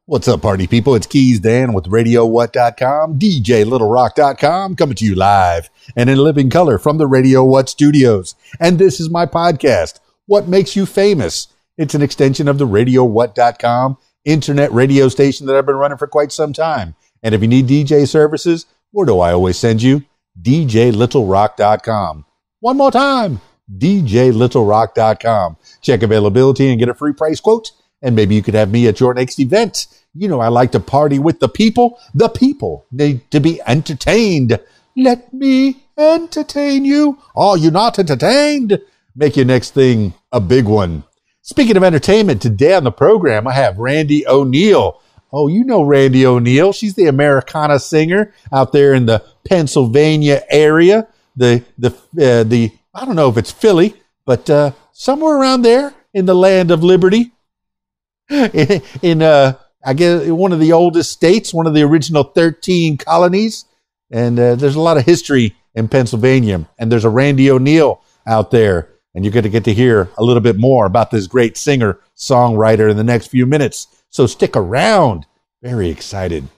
What's up, party people? It's Keys Dan with RadioWhat.com, DJLittleRock.com, coming to you live and in living color from the Radio What studios. And this is my podcast, What Makes You Famous? It's an extension of the RadioWhat.com internet radio station that I've been running for quite some time. And if you need DJ services, where do I always send you? DJLittleRock.com. One more time, DJLittleRock.com. Check availability and get a free price quote. And maybe you could have me at your next event. You know, I like to party with the people. The people need to be entertained. Let me entertain you. Are you not entertained? Make your next thing a big one. Speaking of entertainment, today on the program, I have Randie O'Neil. Oh, you know Randie O'Neil. She's the Americana singer out there in the Pennsylvania area. The I don't know if it's Philly, but somewhere around there in the land of liberty. In I guess one of the oldest states, one of the original 13 colonies. And there's a lot of history in Pennsylvania. And there's a Randie O'Neil out there. And you're going to get to hear a little bit more about this great singer, songwriter in the next few minutes. So stick around. Very excited.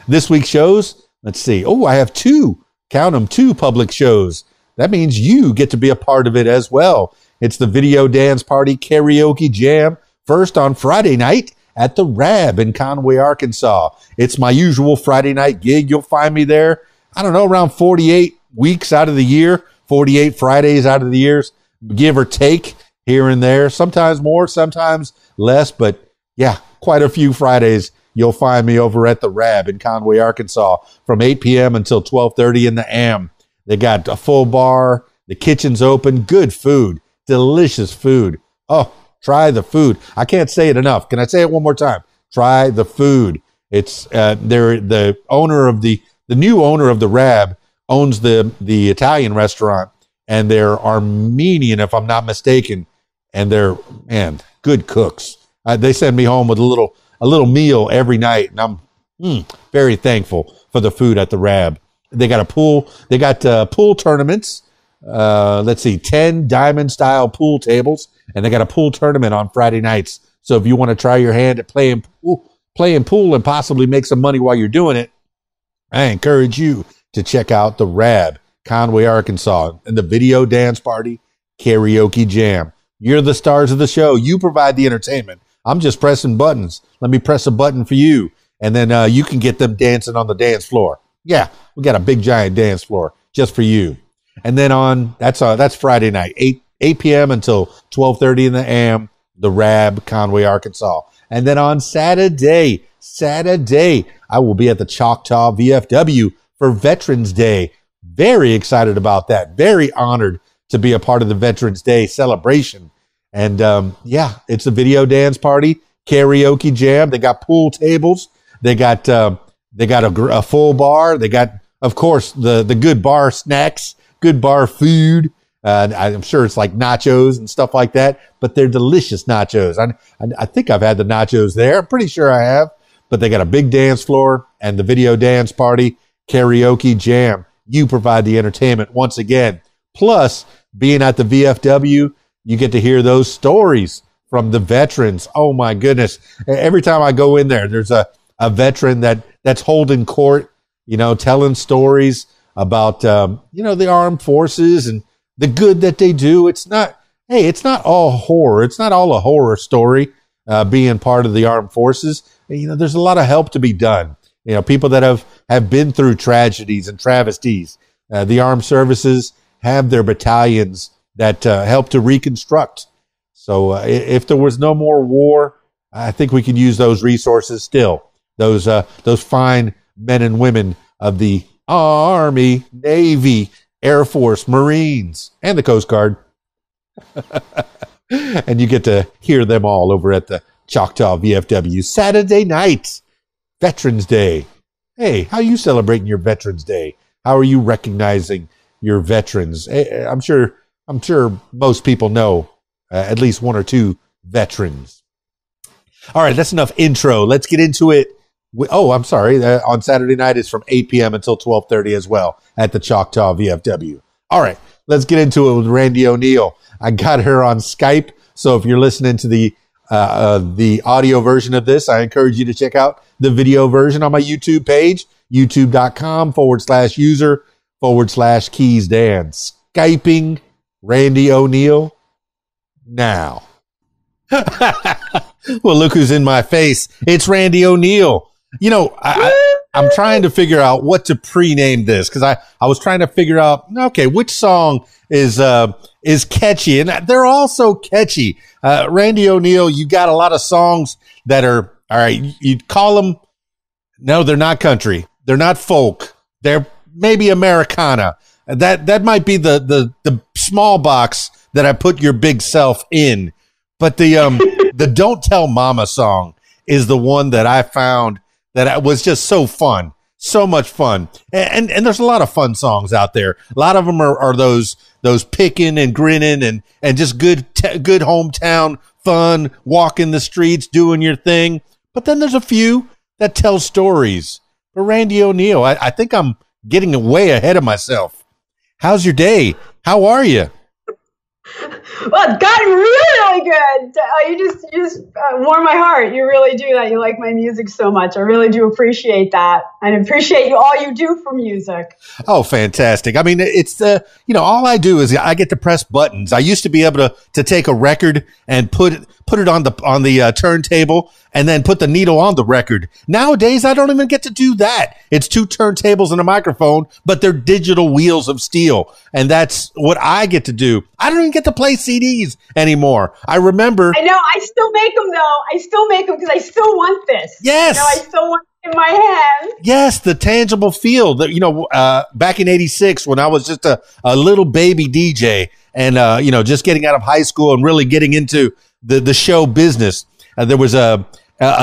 This week's shows, let's see. Oh, I have two public shows. That means you get to be a part of it as well. It's the Video Dance Party Karaoke Jam. First on Friday night at the Rab in Conway, Arkansas. It's my usual Friday night gig. You'll find me there, I don't know, around 48 weeks out of the year, 48 Fridays out of the years, give or take here and there. Sometimes more, sometimes less, but yeah, quite a few Fridays you'll find me over at the Rab in Conway, Arkansas from 8 p.m. until 12:30 in the a.m. They got a full bar. The kitchen's open. Good food. Delicious food. Oh, try the food. I can't say it enough. Can I say it one more time? Try the food. It's they're the owner of the new owner of the Rab owns the Italian restaurant, and they're Armenian, if I'm not mistaken, and they're good cooks. They send me home with a little meal every night, and I'm very thankful for the food at the Rab. They got a pool. They got pool tournaments. Let's see, 10 diamond style pool tables. And they got a pool tournament on Friday nights. So if you want to try your hand at playing pool and possibly make some money while you're doing it, I encourage you to check out the Rab, Conway, Arkansas, and the Video Dance Party Karaoke Jam. You're the stars of the show. You provide the entertainment. I'm just pressing buttons. Let me press a button for you, and then you can get them dancing on the dance floor. Yeah, we got a big giant dance floor just for you. And then that's Friday night, 8 p.m. until 12:30 in the a.m., the Rab, Conway, Arkansas. And then on Saturday, I will be at the Choctaw VFW for Veterans Day. Very excited about that. Very honored to be a part of the Veterans Day celebration. And it's a video dance party, karaoke jam. They got pool tables. They got a full bar. They got, of course, the good bar snacks, good bar food. I'm sure it's like nachos and stuff like that, but they're delicious nachos. I think I've had the nachos there. I'm pretty sure I have, but they got a big dance floor and the video dance party, karaoke jam. You provide the entertainment once again. Plus, being at the VFW, you get to hear those stories from the veterans. Oh my goodness. Every time I go in there, there's a veteran that's holding court, telling stories about, the armed forces and the good that they do. It's not all horror. It's not all a horror story, being part of the armed forces. There's a lot of help to be done. People that have been through tragedies and travesties. The armed services have their battalions that help to reconstruct. So if there was no more war, I think we could use those resources still. Those fine men and women of the Army, Navy, Air Force, Marines, and the Coast Guard. And you get to hear them all over at the Choctaw VFW. Saturday night, Veterans Day. Hey, how are you celebrating your Veterans Day? How are you recognizing your veterans? I'm sure most people know at least one or two veterans. All right, that's enough intro. Let's get into it. I'm sorry. On Saturday night is from 8 p.m. until 12:30 as well at the Choctaw VFW. All right, let's get into it with Randie O'Neil. I got her on Skype, so if you're listening to the the audio version of this, I encourage you to check out the video version on my YouTube page, youtube.com/user/Keys Dan. Skyping Randie O'Neil now. Well, look who's in my face. It's Randie O'Neil. You know, I'm trying to figure out what to pre-name this because I was trying to figure out, okay, which song is catchy, and they're all so catchy. Randie O'Neil, you got a lot of songs that are, all right, you'd call them, no, they're not country. They're not folk. They're maybe Americana. That might be the small box that I put your big self in. But the Don't Tell Mama song is the one that I found that was just so fun, so much fun. And there's a lot of fun songs out there. A lot of them are those picking and grinning and just good hometown fun, walking the streets, doing your thing. But then there's a few that tell stories. But Randie O'Neil, I think I'm getting way ahead of myself. How's your day? How are you? Well, it's gotten really good. You just warm my heart. You really do that. You like my music so much. I really do appreciate that. And appreciate all you do for music. Oh, fantastic. I mean, it's all I do is I get to press buttons. I used to be able to take a record and put it on the turntable and then put the needle on the record. Nowadays, I don't even get to do that. It's two turntables and a microphone, but they're digital wheels of steel. And that's what I get to do. I don't even get to play CDs anymore. I remember. I know. I still make them, though. I still make them because I still want this. Yes. I still want it in my hand. Yes, the tangible feel that, back in 86 when I was just a little baby DJ and, just getting out of high school and really getting into the show business. There was a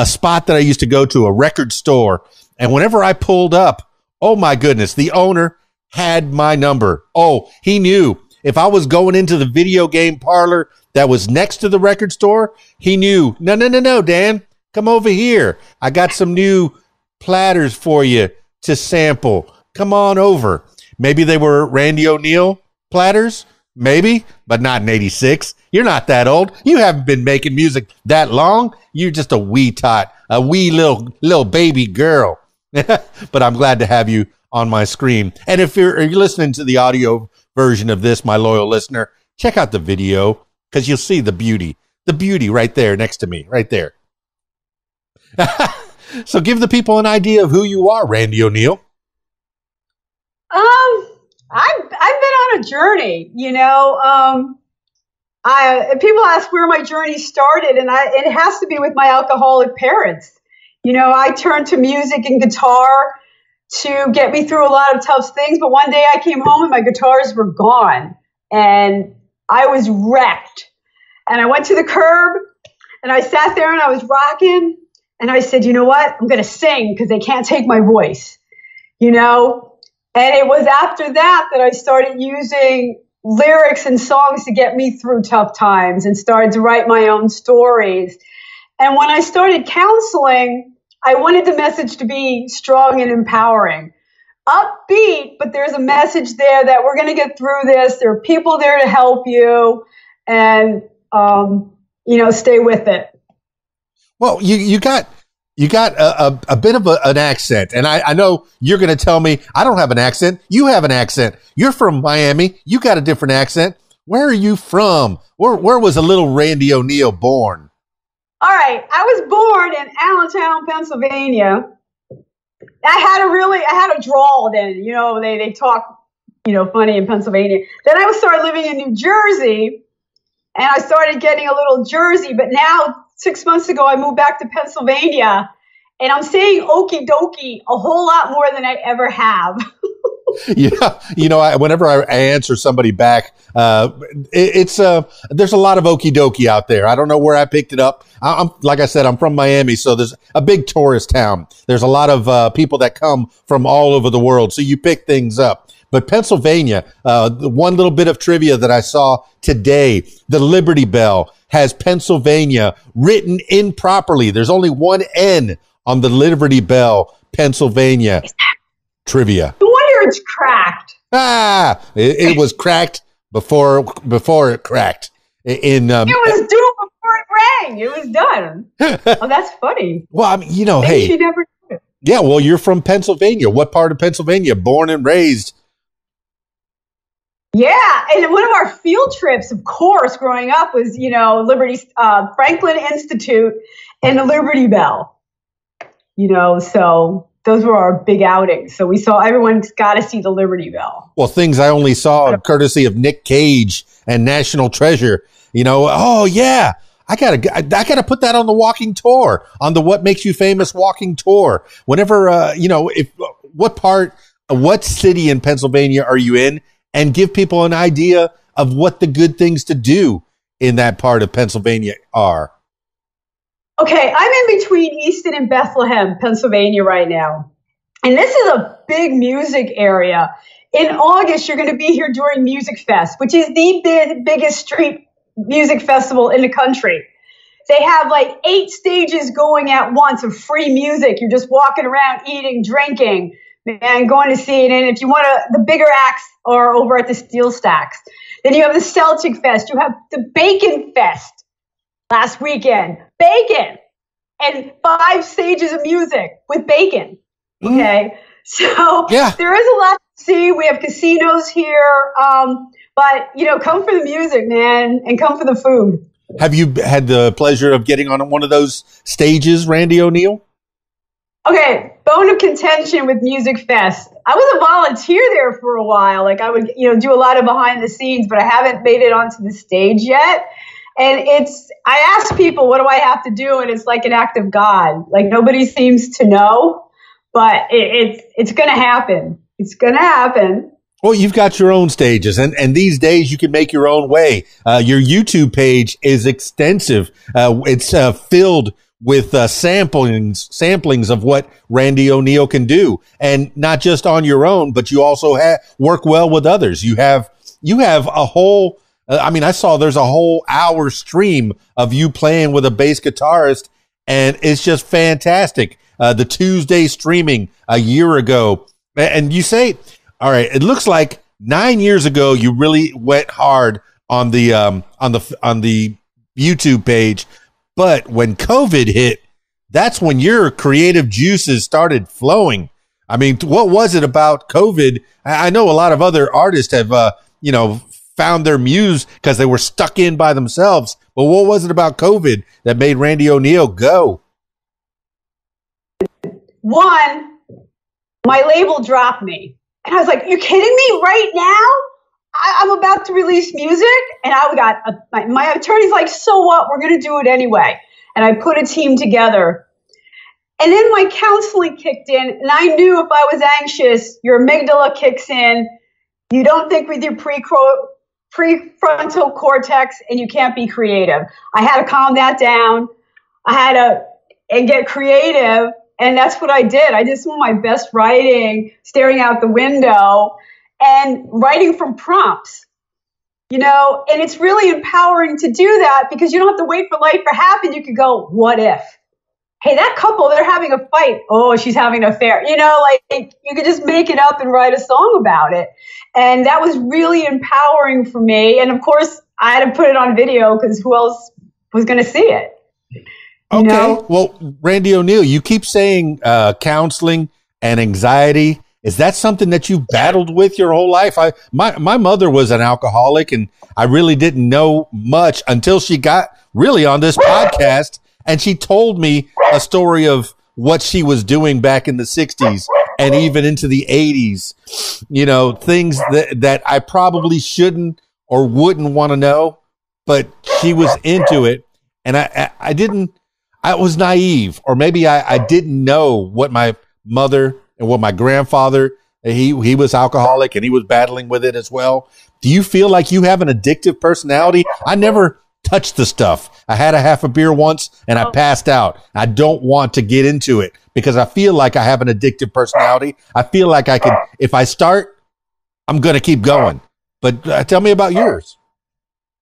spot that I used to go to, a record store. And whenever I pulled up, oh my goodness, the owner had my number. Oh, he knew if I was going into the video game parlor that was next to the record store, he knew, no, Dan, come over here. I got some new platters for you to sample. Come on over. Maybe they were Randie O'Neil platters. Maybe, but not in 86. You're not that old. You haven't been making music that long. You're just a wee tot, a wee little baby girl. But I'm glad to have you on my screen. And if you're listening to the audio version of this, my loyal listener, check out the video because you'll see the beauty right there next to me, right there. So give the people an idea of who you are, Randie O'Neil. I've been on a journey, people ask where my journey started, and it has to be with my alcoholic parents. I turned to music and guitar to get me through a lot of tough things, but one day I came home and my guitars were gone, and I was wrecked. And I went to the curb, and I sat there, and I was rocking, and I said, you know what? I'm going to sing because they can't take my voice, And it was after that I started using lyrics and songs to get me through tough times and started to write my own stories. And when I started counseling, I wanted the message to be strong and empowering. Upbeat, but there's a message there that we're going to get through this. There are people there to help you and, stay with it. Well, you got a bit of an accent, and I know you're going to tell me I don't have an accent. You have an accent. You're from Miami. You got a different accent. Where are you from? Where was a little Randie O'Neil born? All right. I was born in Allentown, Pennsylvania. I had a drawl then, they talk, funny in Pennsylvania. Then I started living in New Jersey, and I started getting a little Jersey, but now 6 months ago, I moved back to Pennsylvania, and I'm saying okie dokie a whole lot more than I ever have. Whenever I answer somebody back, there's a lot of okie dokie out there. I don't know where I picked it up. Like I said, I'm from Miami, so there's a big tourist town. There's a lot of people that come from all over the world, so you pick things up. But Pennsylvania, the one little bit of trivia that I saw today, the Liberty Bell has Pennsylvania written improperly. There's only one N on the Liberty Bell, Pennsylvania. Trivia. No wonder it's cracked. It was cracked before it cracked. It was due before it bang, it was done. Oh, that's funny. Well, I mean, you know, Maybe hey, she never did it. yeah, well, you're from Pennsylvania. What part of Pennsylvania? Born and raised? Yeah, and one of our field trips, of course, growing up was, Liberty, Franklin Institute and the Liberty Bell. So those were our big outings. So we saw everyone's got to see the Liberty Bell. Well, things I only saw courtesy of Nick Cage and National Treasure. Oh yeah, I gotta put that on the walking tour, on the What Makes You Famous walking tour. Whenever what city in Pennsylvania are you in, and give people an idea of what the good things to do in that part of Pennsylvania are. Okay, I'm in between Easton and Bethlehem, Pennsylvania right now. And this is a big music area. In August, you're going to be here during Music Fest, which is the biggest street music festival in the country. They have like 8 stages going at once of free music. You're just walking around, eating, drinking, and going to see it. And if you want the bigger acts are over at the Steel Stacks. Then you have the Celtic Fest. You have the Bacon Fest last weekend. Bacon! And 5 stages of music with bacon. Okay? So yeah. There is a lot to see. We have casinos here. But, come for the music, man, and come for the food. Have you had the pleasure of getting on one of those stages, Randie O'Neil? Okay, bone of contention with Music Fest. I was a volunteer there for a while. Like I would, do a lot of behind the scenes, but I haven't made it onto the stage yet. And I ask people, what do I have to do? And it's like an act of God. Like nobody seems to know, but it's going to happen. It's going to happen. Well, you've got your own stages, and these days you can make your own way. Your YouTube page is extensive. It's filled with samplings of what Randie O'Neil can do, and not just on your own, but you also work well with others. You have a whole. I saw there's a whole hour stream of you playing with a bass guitarist, and it's just fantastic. The Tuesday streaming a year ago, and you say, all right, it looks like 9 years ago you really went hard on the YouTube page, but when COVID hit, that's when your creative juices started flowing. I mean, what was it about COVID? I know a lot of other artists have found their muse because they were stuck in by themselves. But what was it about COVID that made Randie O'Neil go? One, my label dropped me. And I was like, you're kidding me right now? I'm about to release music. And I got my attorney's like, so what? We're going to do it anyway. And I put a team together. And then my counseling kicked in. And I knew if I was anxious, your amygdala kicks in. You don't think with your prefrontal cortex, and you can't be creative. I had to calm that down. I had to get creative. And that's what I did. I did some of my best writing, staring out the window and writing from prompts, and it's really empowering to do that because you don't have to wait for life to happen. You could go, what if? Hey, that couple, they're having a fight. Oh, she's having an affair. Like you could just make it up and write a song about it. And that was really empowering for me. And of course, I had to put it on video because who else was going to see it? Okay. Well, Randie O'Neil, you keep saying counseling and anxiety. Is that something that you've battled with your whole life? My mother was an alcoholic, and I really didn't know much until she got really on this podcast, and she told me a story of what she was doing back in the 60s and even into the 80s. Things that I probably shouldn't or wouldn't want to know, but she was into it, and I was naive, or maybe I didn't know what my mother and what my grandfather, he was alcoholic and he was battling with it as well. Do you feel like you have an addictive personality? I never touched the stuff. I had a half a beer once and I passed out. I don't want to get into it because I feel like I have an addictive personality. I feel like I could, if I start, I'm going to keep going. But tell me about yours.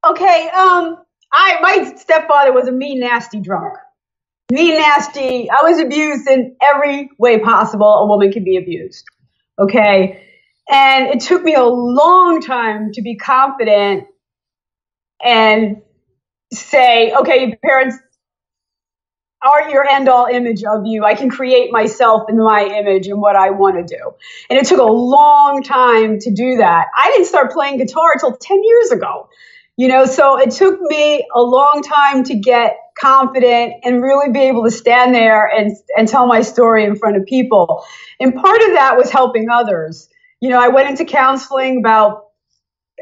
Okay. My stepfather was a mean, nasty drunk. Mean, nasty. I was abused in every way possible a woman can be abused. Okay. And it took me a long time to be confident and say, okay, your parents aren't your end all image of you. I can create myself in my image and what I want to do. And it took a long time to do that. I didn't start playing guitar until 10 years ago. So it took me a long time to get confident and really be able to stand there and tell my story in front of people. And part of that was helping others. I went into counseling about,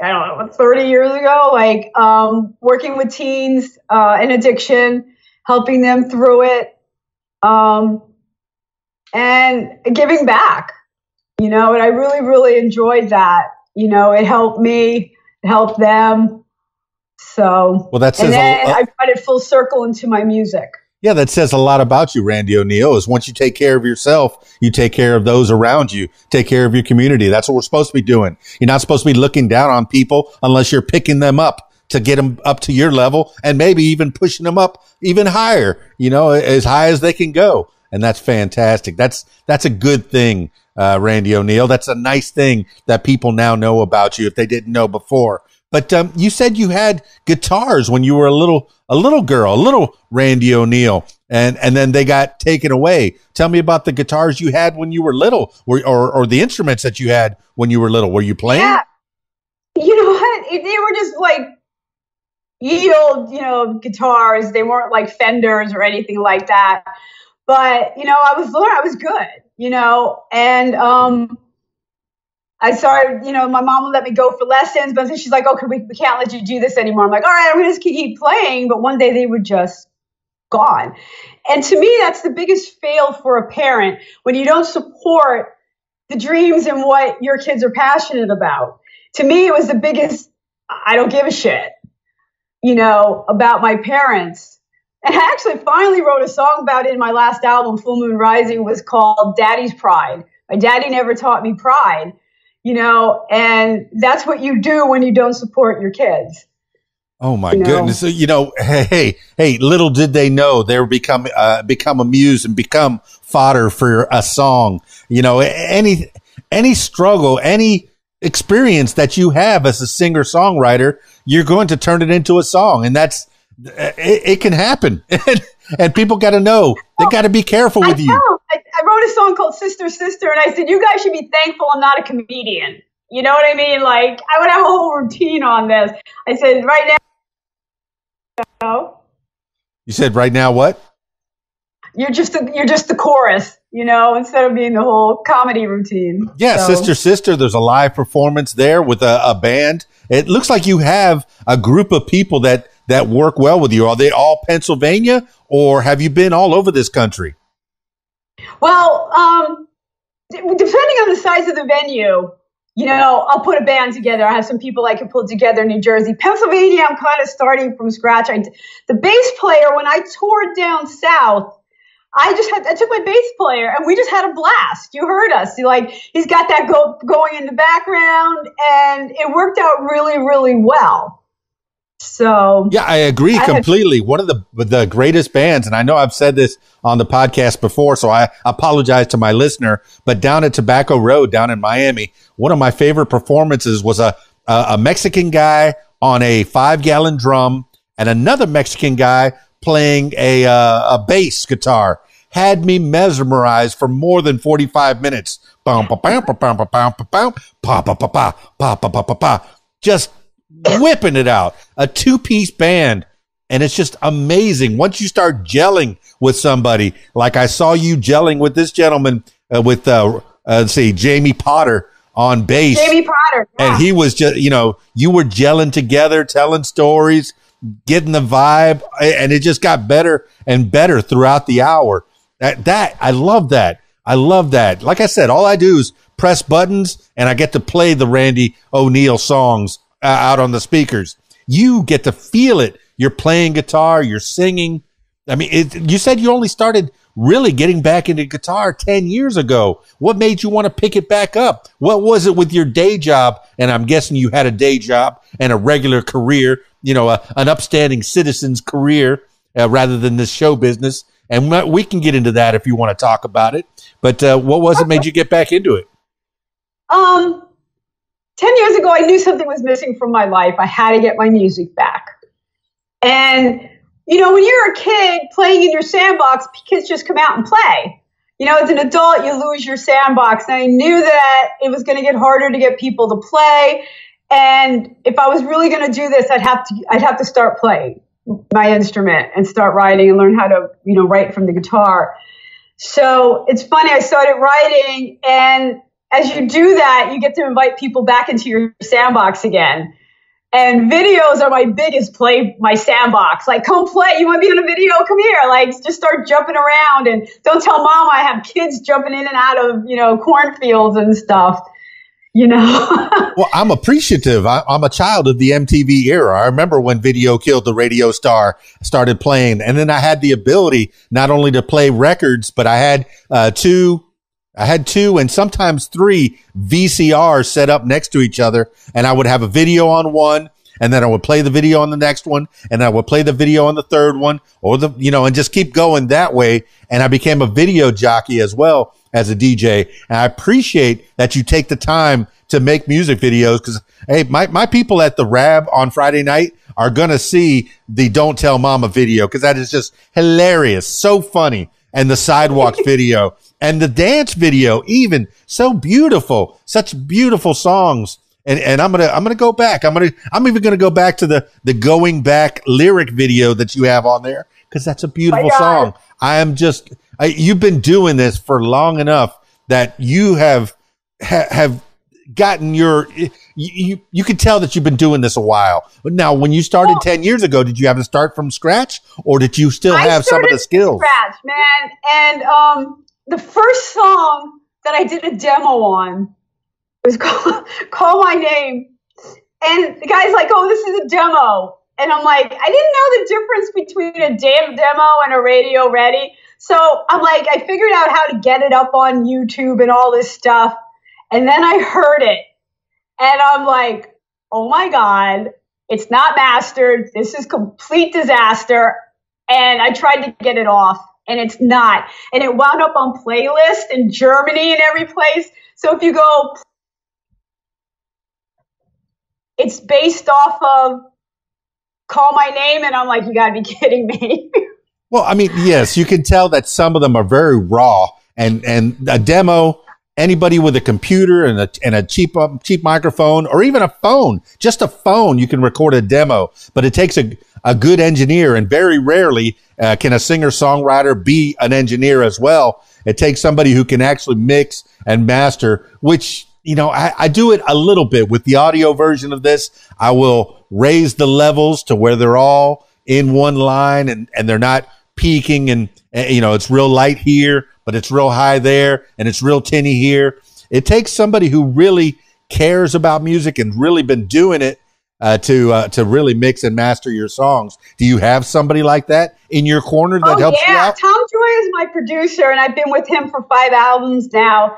30 years ago, working with teens in addiction, helping them through it, and giving back, and I really, really enjoyed that. It helped me, it helped them. So, well, that says and then I brought it full circle into my music. Yeah, that says a lot about you, Randie O'Neil, is once you take care of yourself, you take care of those around you, take care of your community. That's what we're supposed to be doing. You're not supposed to be looking down on people unless you're picking them up to get them up to your level and maybe even pushing them up even higher, as high as they can go. And that's fantastic. That's a good thing, Randie O'Neil. That's a nice thing that people now know about you if they didn't know before. But you said you had guitars when you were a little girl, a little Randie O'Neil, and then they got taken away. Tell me about the guitars you had when you were little, or the instruments that you had when you were little. Were you playing? Yeah. You know what? They were just like old, guitars. They weren't like Fenders or anything like that. But I was good, and I started, my mom would let me go for lessons, but then she's like, okay, we can't let you do this anymore. I'm like, all right, I'm going to just keep playing. But one day they were just gone. And to me, that's the biggest fail for a parent, when you don't support the dreams and what your kids are passionate about. To me, it was the biggest, I don't give a shit, about my parents. And I actually finally wrote a song about it in my last album, Full Moon Rising, was called Daddy's Pride. My daddy never taught me pride. And that's what you do when you don't support your kids. Oh my goodness. So, hey, little did they know they would become a muse and become fodder for a song. Any struggle, any experience that you have as a singer songwriter, you're going to turn it into a song. And it can happen. And people got to know, they got to be careful with you. I wrote a song called Sister, Sister, and I said, you guys should be thankful I'm not a comedian. You know what I mean? Like, I would have a whole routine on this. I said, right now. You said right now what? You're just the chorus, instead of being the whole comedy routine. Yeah, so. Sister, Sister, there's a live performance there with a band. It looks like you have a group of people that work well with you. Are they all Pennsylvania, or have you been all over this country? Well, depending on the size of the venue, I'll put a band together. I have some people I can pull together in New Jersey. Pennsylvania, I'm kind of starting from scratch. The bass player, when I toured down south, I took my bass player and we just had a blast. You heard us. He's got that going in the background, and it worked out really, really well. So yeah, I agree completely. One of the greatest bands, and I know I've said this on the podcast before, so I apologize to my listener, but down at Tobacco Road, down in Miami, one of my favorite performances was a Mexican guy on a 5-gallon drum and another Mexican guy playing a bass guitar. Had me mesmerized for more than 45 minutes. Just whipping it out. A 2-piece band. And it's just amazing. Once you start gelling with somebody, like I saw you gelling with this gentleman with Jamie Potter on bass. Jamie Potter. Yeah. And he was just, you were gelling together, telling stories, getting the vibe, and it just got better and better throughout the hour. I love that. I love that. Like I said, all I do is press buttons and I get to play the Randie O'Neil songs out on the speakers. You get to feel it. You're playing guitar, you're singing. I mean, you said you only started really getting back into guitar 10 years ago. What made you want to pick it back up? What was it with your day job? And I'm guessing you had a day job and a regular career, an upstanding citizen's career rather than this show business. And we can get into that if you want to talk about it. But what was it made you get back into it? 10 years ago, I knew something was missing from my life. I had to get my music back. And you know, when you're a kid playing in your sandbox, kids just come out and play. You know, as an adult, you lose your sandbox. And I knew that it was going to get harder to get people to play. And if I was really going to do this, I'd have to start playing my instrument and start writing and learn how to, you know, write from the guitar. So it's funny, I started writing, and as you do that, you get to invite people back into your sandbox again. And videos are my biggest my sandbox. Like, come play. You want to be in a video? Come here. Like, just start jumping around, and don't tell mom I have kids jumping in and out of, you know, cornfields and stuff. You know. Well, I'm appreciative. I'm a child of the MTV era. I remember when Video Killed the Radio Star started playing, and then I had the ability not only to play records, but I had two and sometimes three VCRs set up next to each other, and I would have a video on one, and then I would play the video on the next one, and I would play the video on the third one, or and just keep going that way. And I became a video jockey as well as a DJ. And I appreciate that you take the time to make music videos, because, hey, my people at the Rab on Friday night are going to see the Don't Tell Mama video, because that is just hilarious. So funny. And the sidewalk video and the dance video, even so beautiful, such beautiful songs. And I'm gonna go back. I'm even gonna go back to the going back lyric video that you have on there, because that's a beautiful song. You've been doing this for long enough that you have gotten you can tell that you've been doing this a while. But now, when you started 10 years ago, did you have to start from scratch, or did you still have some of the skills? Scratch, man. And the first song that I did a demo on was called Call My Name. And the guy's like, oh, this is a demo. And I'm like, I didn't know the difference between a damn demo and a radio ready. So I'm like, I figured out how to get it up on YouTube and all this stuff. And then I heard it. And I'm like, oh my God, it's not mastered. This is complete disaster. And I tried to get it off, and it's not. And it wound up on playlist in Germany and every place. So if you go, it's based off of Call My Name, and I'm like, you gotta be kidding me. Well, I mean, yes, you can tell that some of them are very raw, and a demo, anybody with a computer and a cheap microphone, or even a phone, just a phone, you can record a demo. But it takes a good engineer, and very rarely can a singer-songwriter be an engineer as well. It takes somebody who can actually mix and master, which, you know, I do it a little bit with the audio version of this. I will raise the levels to where they're all in one line, and they're not peaking, and you know, it's real light here, but it's real high there, and it's real tinny here. It takes somebody who really cares about music and really been doing it to really mix and master your songs. Do you have somebody like that in your corner that helps you out? Tom Joy is my producer, and I've been with him for 5 albums now.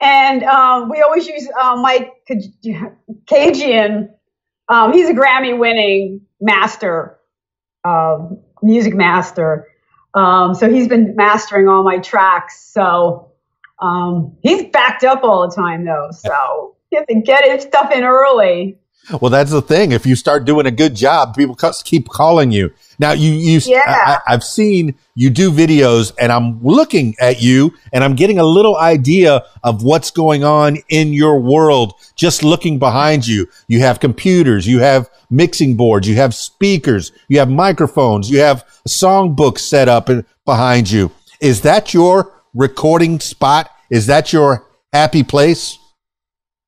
And we always use Mike Kajian. He's a Grammy-winning master, music master. So he's been mastering all my tracks. So he's backed up all the time, though. So you have to get his stuff in early. Well, that's the thing. If you start doing a good job, people keep calling you. Now, I've seen you do videos, and I'm looking at you, and I'm getting a little idea of what's going on in your world just looking behind you. You have computers, you have mixing boards, you have speakers, you have microphones, you have a songbook set up behind you. Is that your recording spot? Is that your happy place?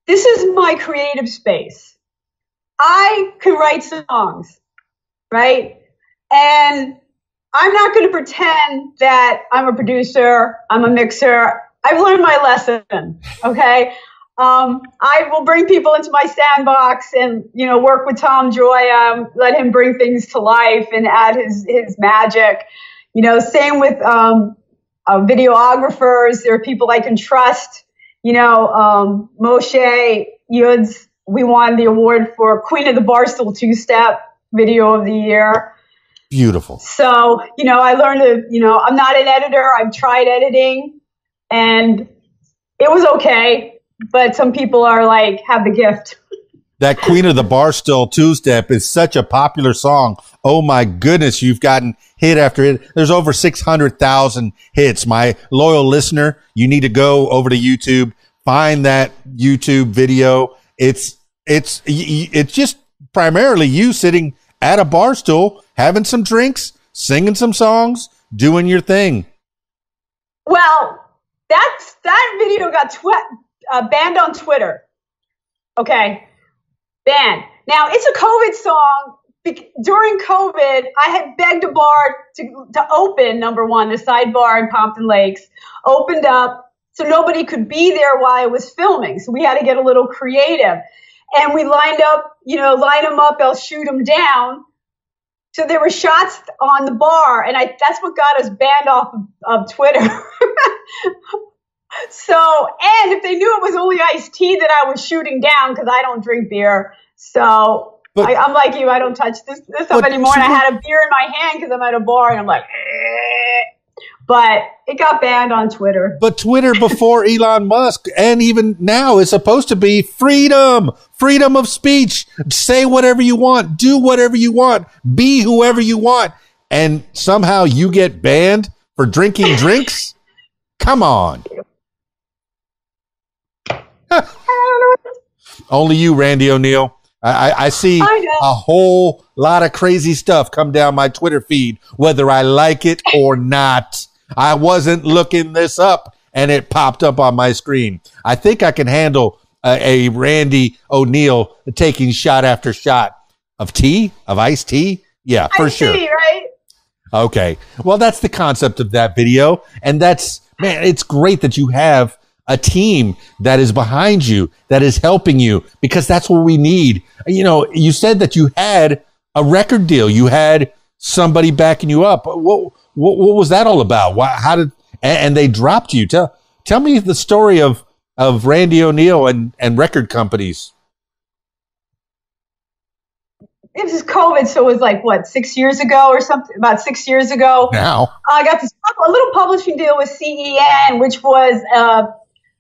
This is my creative space. I can write songs, right? And I'm not going to pretend that I'm a producer, I'm a mixer. I've learned my lesson, okay? I will bring people into my sandbox and, you know, work with Tom Joy, let him bring things to life and add his magic. You know, same with videographers. There are people I can trust. You know, Moshe Yuds, we won the award for Queen of the Barstool Two-Step Video of the Year. Beautiful. So, you know, I learned to, you know, I'm not an editor. I've tried editing, and it was okay. But some people are like, have the gift. That Queen of the Barstool two-step is such a popular song. Oh my goodness, you've gotten hit after hit. There's over 600,000 hits. My loyal listener, you need to go over to YouTube, find that YouTube video. It's just primarily you sitting at a bar stool, having some drinks, singing some songs, doing your thing. Well, that video got banned on Twitter. Okay. Banned. Now, it's a COVID song. During COVID, I had begged a bar to open, number one, the sidebar in Pompton Lakes, opened up so nobody could be there while I was filming. So we had to get a little creative. And we lined up, line them up, I'll shoot them down. So there were shots on the bar, and that's what got us banned off of Twitter. So, and if they knew it was only iced tea that I was shooting down, because I don't drink beer. So I'm like you, I don't touch this stuff anymore. And I had a beer in my hand because I'm at a bar, and I'm like, But it got banned on Twitter. But Twitter before Elon Musk, and even now, is supposed to be freedom of speech. Say whatever you want, do whatever you want, be whoever you want. And somehow you get banned for drinking drinks? Come on. Only you, Randie O'Neil. I see a whole lot of crazy stuff come down my Twitter feed, whether I like it or not. I wasn't looking this up, and it popped up on my screen. I think I can handle a Randie O'Neil taking shot after shot of iced tea. Yeah, for sure. Tea, right? Okay. Well, that's the concept of that video. And it's great that you have a team that is behind you, that is helping you, because that's what we need. You said that you had a record deal. You had somebody backing you up. What was that all about? And they dropped you. Tell me the story of Randie O'Neil and record companies. It was COVID, so it was 6 years ago or something, about 6 years ago. Now I got a little publishing deal with CEN, which was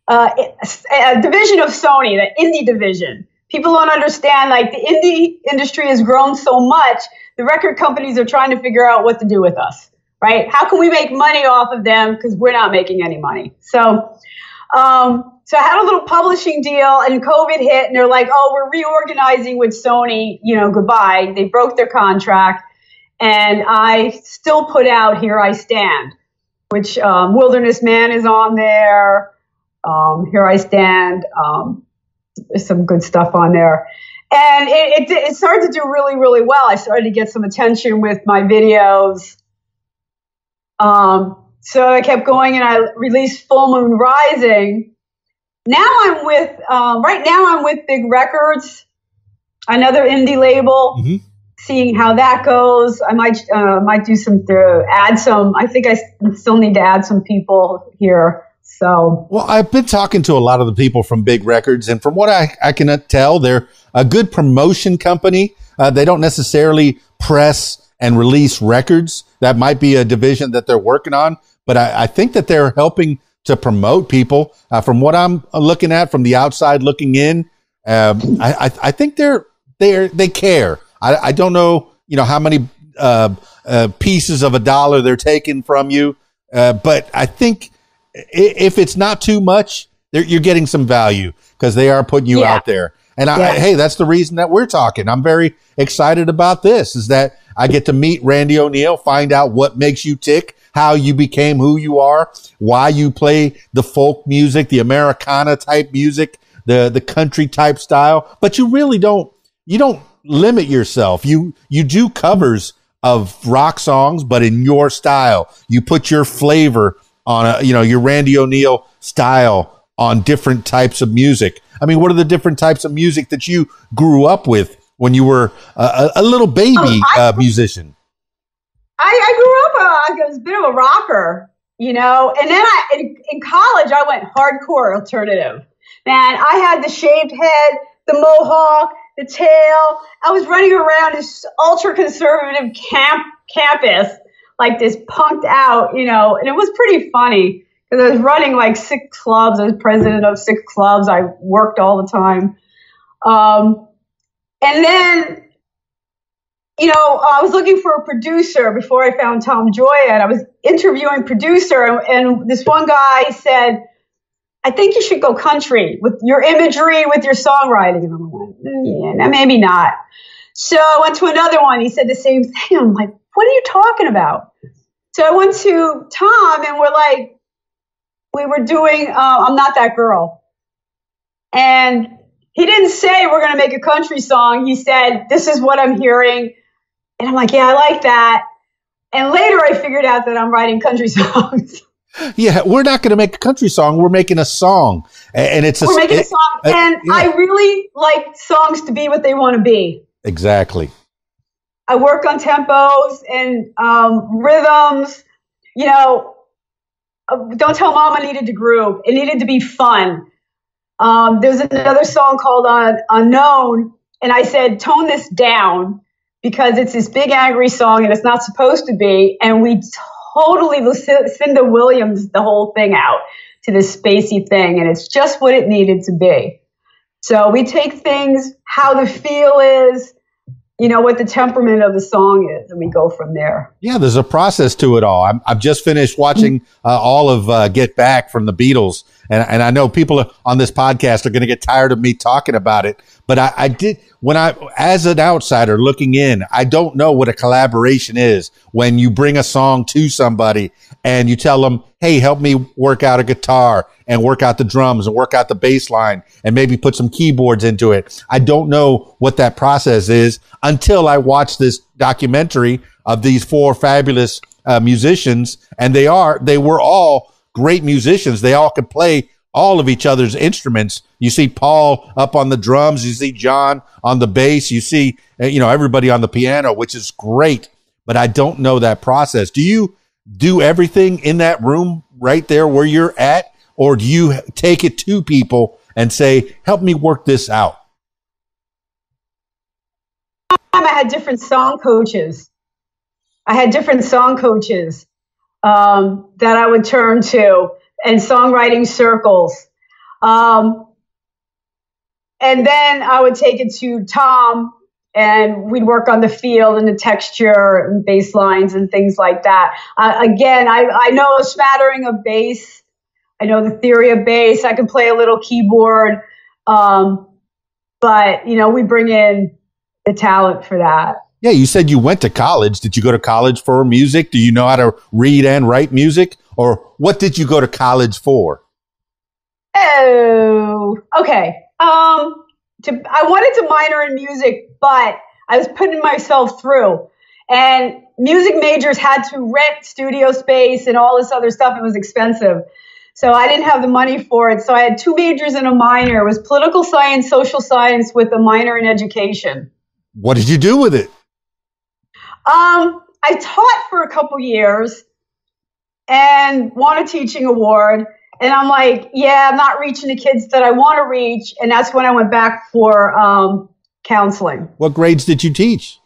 a division of Sony, the indie division. People don't understand, the indie industry has grown so much, the record companies are trying to figure out what to do with us, right? How can we make money off of them? Because we're not making any money. So I had a little publishing deal, and COVID hit, and they're like, oh, we're reorganizing with Sony, goodbye. They broke their contract, and I still put out Here I Stand, which Wilderness Man is on there. Here I Stand. There's some good stuff on there. And it started to do really, really well. I started to get some attention with my videos. So I kept going, and I released Full Moon Rising. Now I'm with Big Records, another indie label. Mm-hmm. Seeing how that goes. I might do add some. I think I still need to add some people here. So, well, I've been talking to a lot of the people from Big Records, and from what I can tell, they're a good promotion company. They don't necessarily press and release records. That might be a division that they're working on, but I think that they're helping to promote people. From what I'm looking at from the outside looking in, I think they care. I don't know, how many pieces of a dollar they're taking from you, but I think if it's not too much, you're getting some value because they are putting you out there. And hey, that's the reason that we're talking. I'm very excited about this, is that I get to meet Randie O'Neil, find out what makes you tick, how you became who you are, why you play the folk music, the Americana type music, the country type style. But you really don't limit yourself. You do covers of rock songs, but in your style. You put your flavor on your Randie O'Neil style on different types of music. I mean, what are the different types of music that you grew up with when you were a little baby musician? I grew up as a bit of a rocker, and then in college I went hardcore alternative. Man, I had the shaved head, the mohawk, the tail. I was running around this ultra conservative campus, like this punked out, and it was pretty funny because I was running 6 clubs. I was president of 6 clubs. I worked all the time. And then, you know, I was looking for a producer before I found Tom Joy, and I was interviewing producer, and this one guy said, I think you should go country with your imagery, with your songwriting. And I'm like, yeah, maybe not. So I went to another one. He said the same thing. I'm like, what are you talking about? So I went to Tom, and we were doing I'm Not That Girl. And he didn't say we're going to make a country song. He said, this is what I'm hearing. And I'm like, yeah, I like that. And later I figured out that I'm writing country songs. Yeah, we're not going to make a country song. We're making a song. And we're making a song. And yeah. I really like songs to be what they want to be. Exactly. I work on tempos and rhythms. You know, Don't Tell Mom I Needed to Groove. It needed to be fun. There's another song called Unknown. And I said, tone this down, because it's this big angry song and it's not supposed to be. And we totally Lucinda Williams the whole thing out to this spacey thing. And it's just what it needed to be. So we take things, how the feel is, you know, what the temperament of the song is, and we go from there. Yeah, there's a process to it all. I've just finished watching all of Get Back from the Beatles. And I know people on this podcast are going to get tired of me talking about it. But I did, as an outsider looking in, I don't know what a collaboration is when you bring a song to somebody and you tell them, hey, help me work out a guitar and work out the drums and work out the bass line and maybe put some keyboards into it. I don't know what that process is until I watch this documentary of these four fabulous musicians. And they were all great musicians. They all could play all of each other's instruments. You see Paul up on the drums. You see John on the bass. You see, everybody on the piano, which is great. But I don't know that process. Do you do everything in that room right there where you're at? Or do you take it to people and say, help me work this out? I had different song coaches. That I would turn to, and songwriting circles. And then I would take it to Tom, and we'd work on the feel and the texture and bass lines and things like that. Again, I know a smattering of bass. I know the theory of bass. I can play a little keyboard. But, we bring in the talent for that. Yeah, you said you went to college. Did you go to college for music? Do you know how to read and write music? Or what did you go to college for? Oh, okay. I wanted to minor in music, but I was putting myself through. And music majors had to rent studio space and all this other stuff. It was expensive. So I didn't have the money for it. So I had two majors and a minor. It was political science, social science with a minor in education. What did you do with it? I taught for a couple years and won a teaching award. And I'm like, yeah, I'm not reaching the kids that I want to reach. And that's when I went back for counseling. What grades did you teach?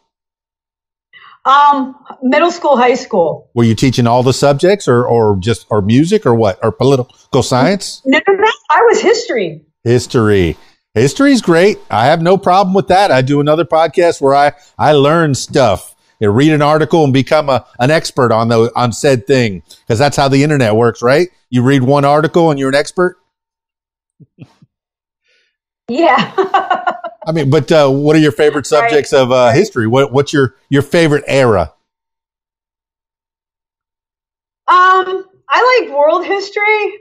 Middle school, high school. Were you teaching all the subjects or music or what? Or political science? No. I was history. History is great. I have no problem with that. I do another podcast where I learn stuff. Read an article and become an expert on said thing, because that's how the internet works, right? You read one article and you're an expert. Yeah. I mean, but what are your favorite subjects of history? What's your favorite era? I like world history.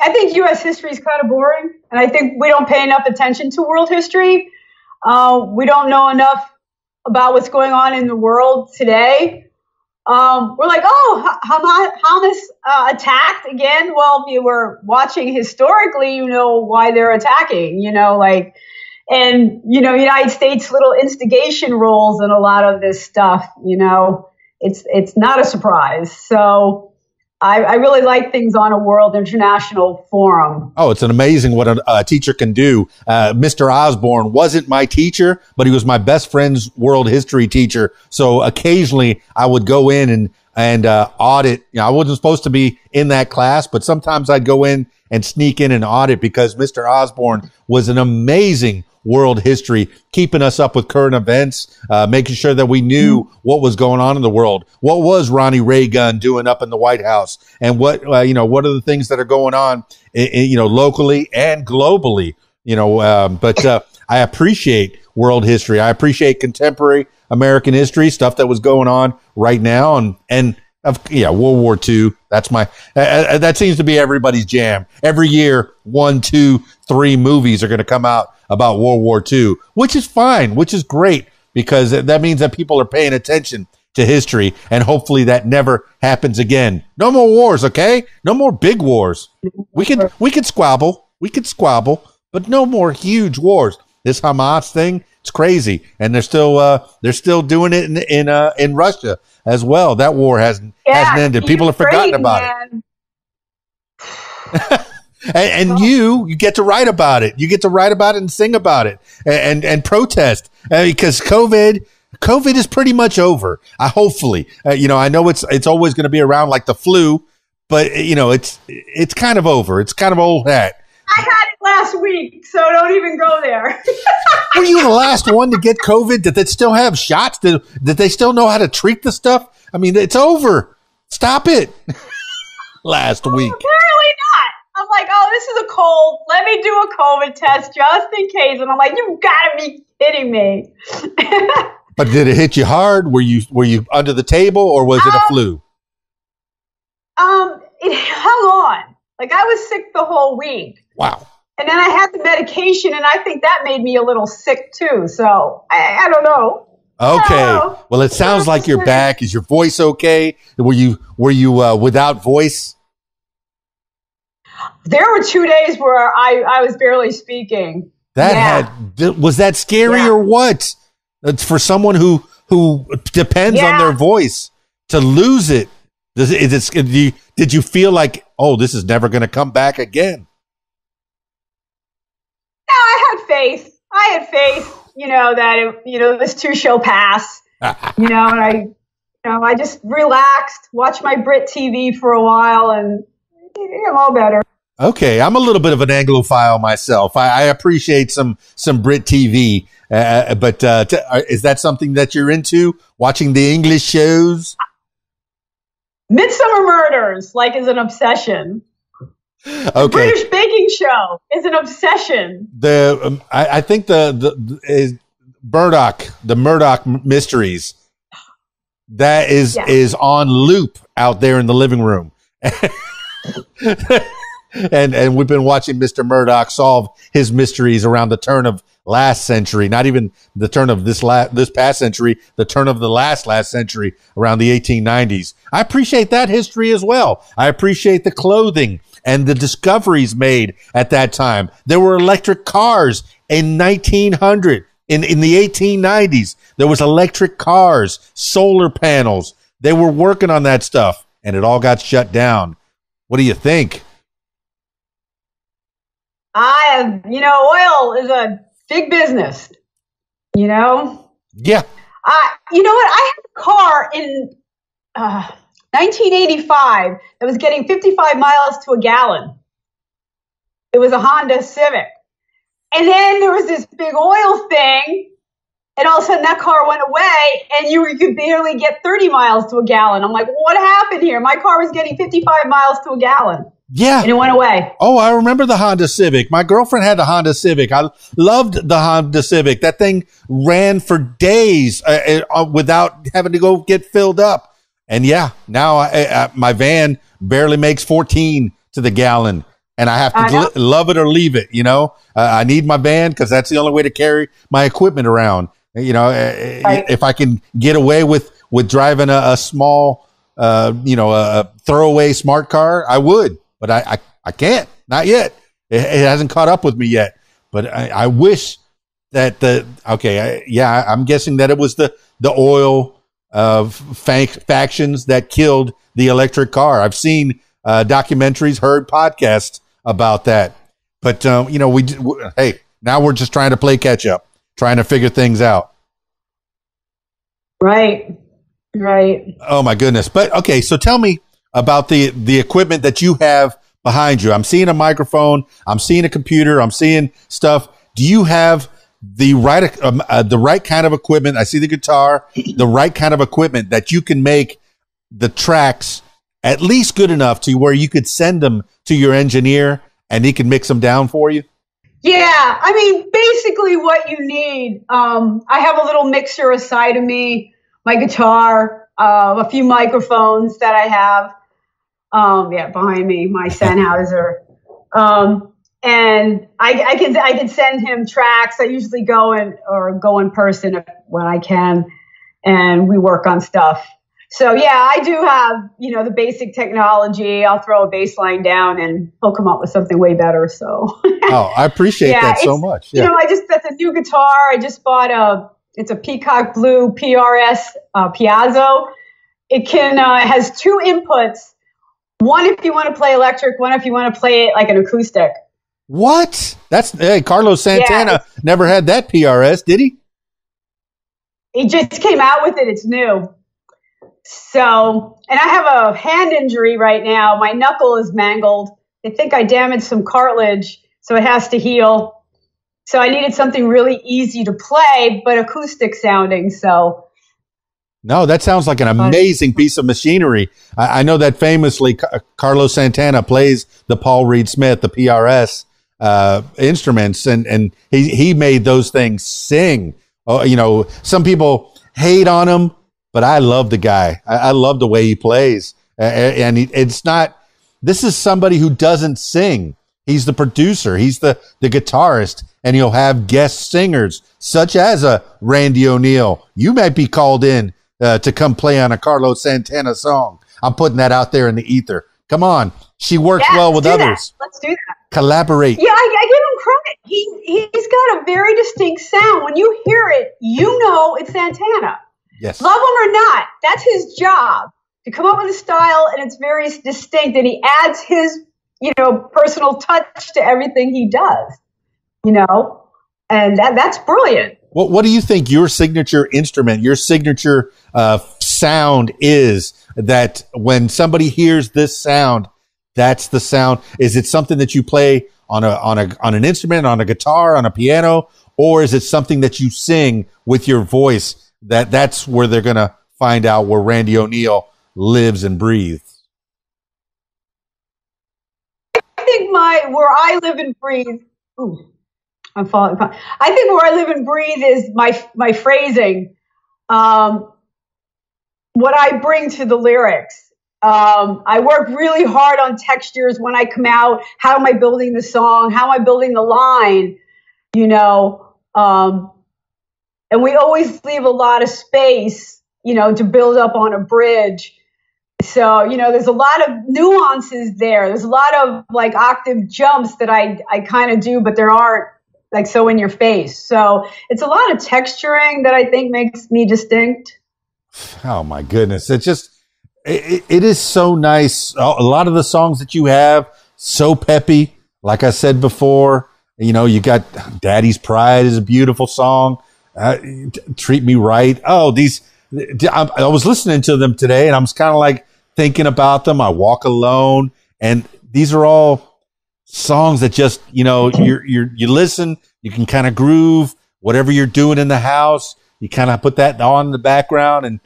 I think U.S. history is kind of boring, and I think we don't pay enough attention to world history. We don't know enough about what's going on in the world today. We're like, Hamas attacked again. Well, if you were watching historically, you know why they're attacking, and United States little instigation roles in a lot of this stuff, it's not a surprise. So I really like things on a world international forum. Oh, it's an amazing what a teacher can do. Mr. Osborne wasn't my teacher, but he was my best friend's world history teacher. So occasionally I would go in and and audit. You know, I wasn't supposed to be in that class, but sometimes I'd go in and sneak in and audit because Mr. Osborne was an amazing world history, keeping us up with current events, making sure that we knew what was going on in the world. What was Ronnie Reagan doing up in the White House? And what are the things that are going on, locally and globally, but I appreciate world history. I appreciate contemporary American history, stuff that was going on right now. And World War II. That's that seems to be everybody's jam. Every year, 1, 2, 3 movies are going to come out about World War II, which is fine, which is great, because that means that people are paying attention to history, and hopefully that never happens again. No more wars, okay? No more big wars. We could squabble, but no more huge wars. This Hamas thing, it's crazy, and they're still doing it in Russia as well. That war hasn't ended. People have forgotten about it. And you get to write about it. You get to write about it and sing about it and protest, because COVID is pretty much over. Hopefully, I know it's always going to be around like the flu, but it's kind of over. It's kind of old hat. I had it last week, so don't even go there. Were you the last one to get COVID? Did they still have shots? Did they still know how to treat the stuff? I mean, it's over. Stop it. Last week. Apparently not. I'm like, oh, this is a cold. Let me do a COVID test just in case. And I'm like, you've got to be kidding me. But did it hit you hard? Were you under the table, or was it a flu? It hung on. Like, I was sick the whole week. Wow. And then I had the medication, and I think that made me a little sick too. So I don't know. Okay. Well, it sounds like you're back. Is your voice okay? Were you without voice? There were 2 days where I was barely speaking. Was that scary or what? It's for someone who depends on their voice to lose it. Did you feel like, oh, this is never going to come back again? No, I had faith. That this too shall pass. And I just relaxed, watched my Brit TV for a while, and I'm all better. Okay, I'm a little bit of an Anglophile myself. I appreciate some Brit TV, but is that something that you're into? Watching the English shows? Midsummer Murders, is an obsession. Okay. The British Baking Show is an obsession. I think the Murdoch mysteries, that is on loop out there in the living room. And we've been watching Mr. Murdoch solve his mysteries around the turn of last century, not even the turn of this past century, the turn of the last century, around the 1890s. I appreciate that history as well. I appreciate the clothing and the discoveries made at that time. There were electric cars in 1900. In the 1890s, there was electric cars, solar panels. They were working on that stuff, and it all got shut down. What do you think? Oil is a big business, Yeah. You know what? I had a car in 1985 that was getting 55 miles to a gallon. It was a Honda Civic. And then there was this big oil thing, and all of a sudden that car went away, and you could barely get 30 miles to a gallon. I'm like, what happened here? My car was getting 55 miles to a gallon. Yeah. And it went away. Oh, I remember the Honda Civic. My girlfriend had the Honda Civic. I loved the Honda Civic. That thing ran for days without having to go get filled up. And now my van barely makes 14 to the gallon. And I have to love it or leave it, I need my van because that's the only way to carry my equipment around. If I can get away with driving a small, a throwaway smart car, I would. But I can't, not yet. It hasn't caught up with me yet. But I wish that I'm guessing that it was the oil factions that killed the electric car. I've seen documentaries, heard podcasts about that. But, now we're just trying to play catch up, trying to figure things out. Right. Right. Oh my goodness. But okay, so tell me about the equipment that you have behind you. I'm seeing a microphone, I'm seeing a computer, I'm seeing stuff. Do you have the right kind of equipment? I see the guitar, the right kind of equipment that you can make the tracks at least good enough to where you could send them to your engineer and he can mix them down for you? Yeah, I mean, basically what you need. I have a little mixer aside of me, my guitar, a few microphones that I have. Behind me, my Sennheiser. And I can send him tracks. I usually go in person when I can, and we work on stuff. So yeah, I do have, the basic technology. I'll throw a bass line down and he'll come up with something way better. So Oh, I appreciate that so much. Yeah. That's a new guitar. I just bought it's a Peacock Blue PRS Piazzo. It has two inputs. One if you want to play electric, one if you want to play it like an acoustic. What? Carlos Santana never had that PRS, did he? He just came out with it. It's new. So, and I have a hand injury right now. My knuckle is mangled. They think I damaged some cartilage, so it has to heal. So I needed something really easy to play, but acoustic sounding. So. No, that sounds like an amazing piece of machinery. I know that famously Carlos Santana plays the Paul Reed Smith, the PRS instruments, and he made those things sing. Oh, some people hate on him, but I love the guy. I love the way he plays. And this is somebody who doesn't sing. He's the producer. He's the guitarist, and he'll have guest singers such as a Randie O'Neil. You might be called in to come play on a Carlos Santana song. I'm putting that out there in the ether. Come on. She works well with others. Let's do that. Collaborate. Yeah, I give him credit. He's got a very distinct sound. When you hear it, you know it's Santana. Yes. Love him or not, that's his job, to come up with a style, and it's very distinct, and he adds his, personal touch to everything he does, and that's brilliant. What do you think your signature instrument, your signature sound is, that when somebody hears this sound, that's the sound? Is it something that you play on an instrument, on a guitar, on a piano, or is it something that you sing with your voice? That's where they're going to find out where Randie O'Neil lives and breathes. I think where I live and breathe. Ooh, I'm falling. I think where I live and breathe is my phrasing. What I bring to the lyrics. I work really hard on textures when I come out. How am I building the song? How am I building the line? And we always leave a lot of space, to build up on a bridge. So, there's a lot of nuances there. There's a lot of like octave jumps that I kind of do, but there aren't like so in your face. So it's a lot of texturing that I think makes me distinct. Oh my goodness. It's just, it is so nice. A lot of the songs that you have, so peppy. Like I said before, you got Daddy's Pride is a beautiful song. Treat Me Right. Oh, I was listening to them today, and I was kind of like thinking about them. I Walk Alone, and these are all songs that just, you listen, you can kind of groove whatever you're doing in the house. You kind of put that on in the background, and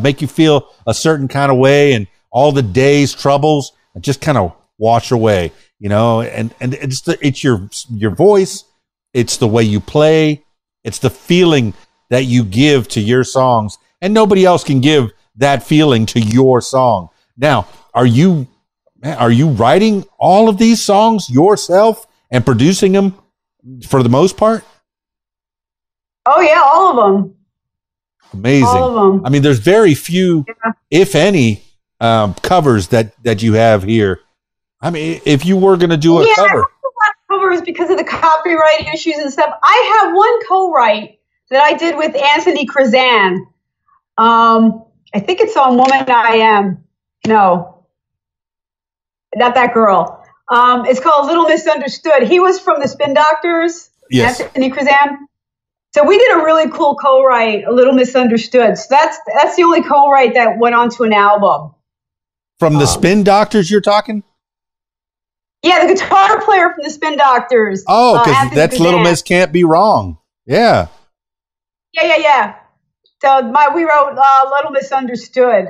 make you feel a certain kind of way, and all the day's troubles just kind of wash away, and it's your voice. It's the way you play. It's the feeling that you give to your songs, and nobody else can give that feeling to your song. Now, are you writing all of these songs yourself and producing them for the most part? Oh yeah, all of them. Amazing. All of them. I mean, there's very few, if any, covers that you have here. I mean, if you were going to do a cover. Covers because of the copyright issues and stuff. I have one co-write that I did with Anthony Krizan. I think it's on Woman I Am. No, not that girl. It's called Little Misunderstood. He was from the Spin Doctors. Yes. Anthony Krizan. So we did a really cool co-write, A Little Misunderstood. So that's the only co-write that went onto an album. From the Spin Doctors you're talking? Yeah, the guitar player from the Spin Doctors. Oh, because that's Little Miss Can't Be Wrong. Yeah. Yeah. So we wrote Little Misunderstood.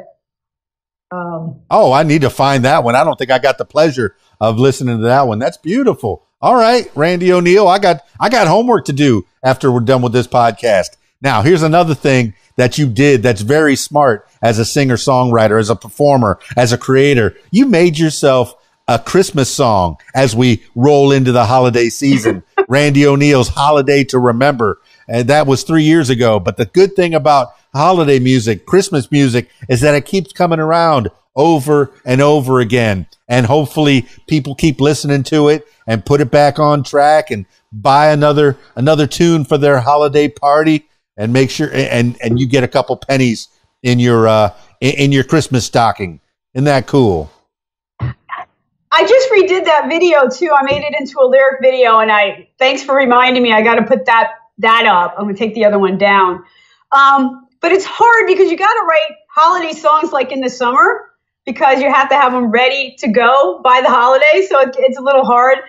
I need to find that one. I don't think I got the pleasure of listening to that one. That's beautiful. All right, Randie O'Neil, I got homework to do after we're done with this podcast. Now, here's another thing that you did that's very smart as a singer-songwriter, as a performer, as a creator. You made yourself a Christmas song as we roll into the holiday season. Randie O'Neil's Holiday to Remember. And that was 3 years ago. But the good thing about holiday music, Christmas music, is that it keeps coming around over and over again. And hopefully people keep listening to it and put it back on track and buy another tune for their holiday party and make sure and you get a couple pennies in your Christmas stocking. Isn't that cool? I just redid that video too. I made it into a lyric video, and thanks for reminding me. I got to put that up. I'm gonna take the other one down. But it's hard because you got to write holiday songs like in the summer because you have to have them ready to go by the holidays. So it's a little hard.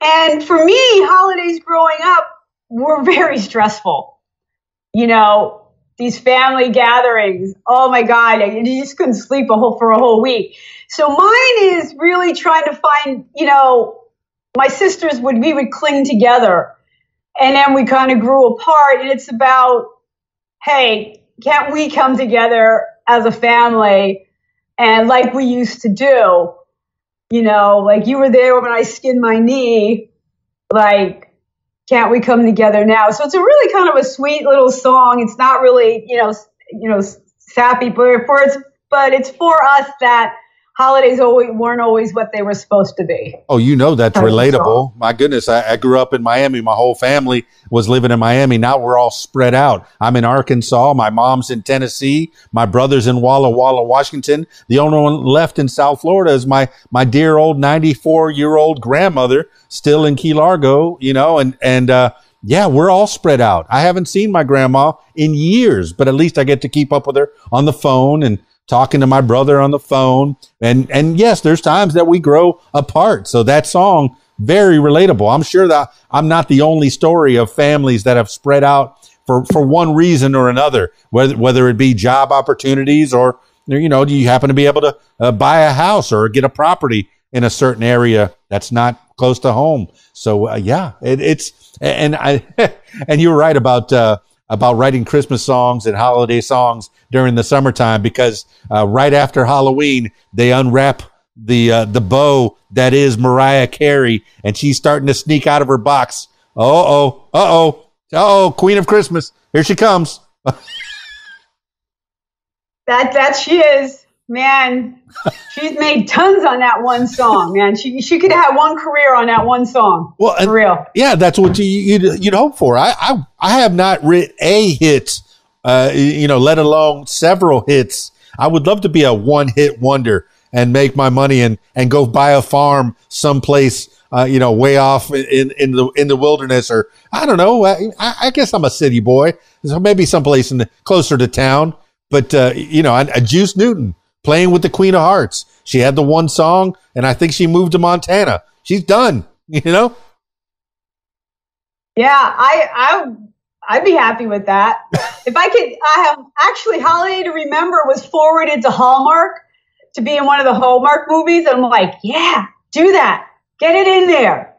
And for me, holidays growing up were very stressful. You know, these family gatherings. Oh my God, you just couldn't sleep for a whole week. So mine is really trying to find, my sisters we would cling together, and then we kind of grew apart. And it's about, hey, can't we come together as a family and like we used to do? Like you were there when I skinned my knee. Like, can't we come together now? So it's a really kind of a sweet little song. It's not really, sappy, but it's for us that holidays weren't always what they were supposed to be. Oh, that's relatable. My goodness, I grew up in Miami. My whole family was living in Miami. Now we're all spread out. I'm in Arkansas. My mom's in Tennessee. My brother's in Walla Walla, Washington. The only one left in South Florida is my dear old 94-year-old grandmother still in Key Largo, yeah, we're all spread out. I haven't seen my grandma in years, but at least I get to keep up with her on the phone and talking to my brother on the phone. And yes, there's times that we grow apart. So that song, very relatable. I'm sure that I'm not the only story of families that have spread out for one reason or another, whether it be job opportunities or, do you happen to be able to buy a house or get a property in a certain area that's not close to home. So yeah, and you were right about writing Christmas songs and holiday songs during the summertime because right after Halloween, they unwrap the bow that is Mariah Carey, and she's starting to sneak out of her box. Queen of Christmas. Here she comes. That she is. Man, she's made tons on that one song, man. She could have one career on that one song. Well, for real. Yeah, that's what you'd hope for. I have not written a hit, let alone several hits. I would love to be a one-hit wonder and make my money and go buy a farm someplace, way off in the wilderness, or I don't know. I guess I'm a city boy, so maybe someplace closer to town. But a Juice Newton playing with the Queen of Hearts. She had the one song, and I think she moved to Montana. She's done, Yeah, I'd be happy with that. If I could, I have actually Holiday to Remember was forwarded to Hallmark to be in one of the Hallmark movies. And I'm like, yeah, do that. Get it in there.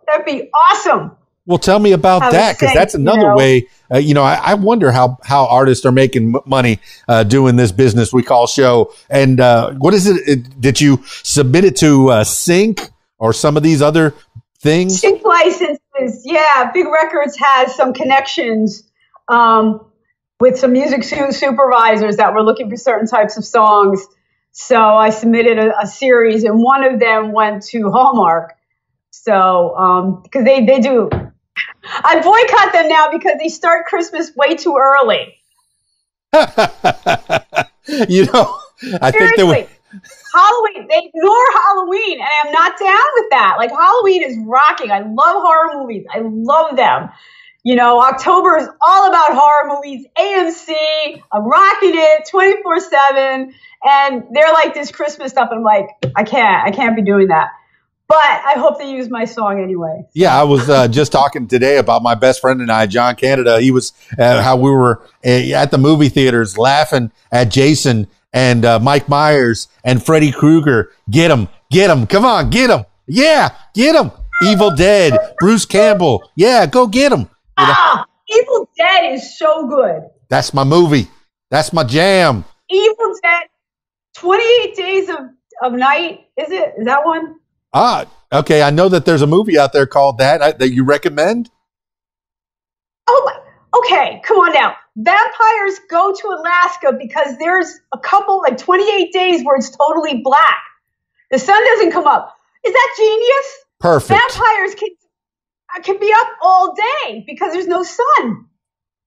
That'd be awesome. Well, tell me about that, because that's another way. I wonder how artists are making money doing this business we call show. And what is it? Did you submit it to Sync or some of these other things? Sync licenses, yeah. Big Records has some connections with some music supervisors that were looking for certain types of songs. So I submitted a series, and one of them went to Hallmark. So because they do. I boycott them now because they start Christmas way too early. I think Halloween, they ignore Halloween, and I'm not down with that. Like, Halloween is rocking. I love horror movies. I love them. October is all about horror movies. AMC, I'm rocking it 24/7. And they're like this Christmas stuff. And I'm like, I can't be doing that. But I hope they use my song anyway. Yeah, I was just talking today about my best friend and I, John Canada. He was how we were at the movie theaters laughing at Jason and Mike Myers and Freddy Krueger. Get him. Come on, get him. Yeah, get him. Evil Dead, Bruce Campbell. Yeah, go get him. Evil Dead is so good. That's my movie. That's my jam. Evil Dead, 28 Days of Night. Is it? Is that one? Okay. I know that there's a movie out there called that you recommend. Oh my. Okay, come on now. Vampires go to Alaska because there's a couple, like 28 days where it's totally black. The sun doesn't come up. Is that genius? Perfect. Vampires can be up all day because there's no sun.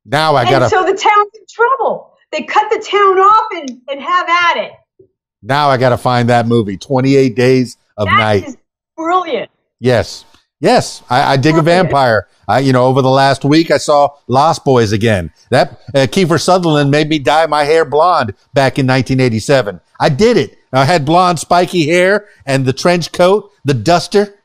Now so the town's in trouble. They cut the town off and have at it. Now I got to find that movie, 28 Days of Night. That is brilliant. Yes. I dig a vampire. Over the last week, I saw Lost Boys again. That Kiefer Sutherland made me dye my hair blonde back in 1987. I did it. I had blonde, spiky hair and the trench coat, the duster,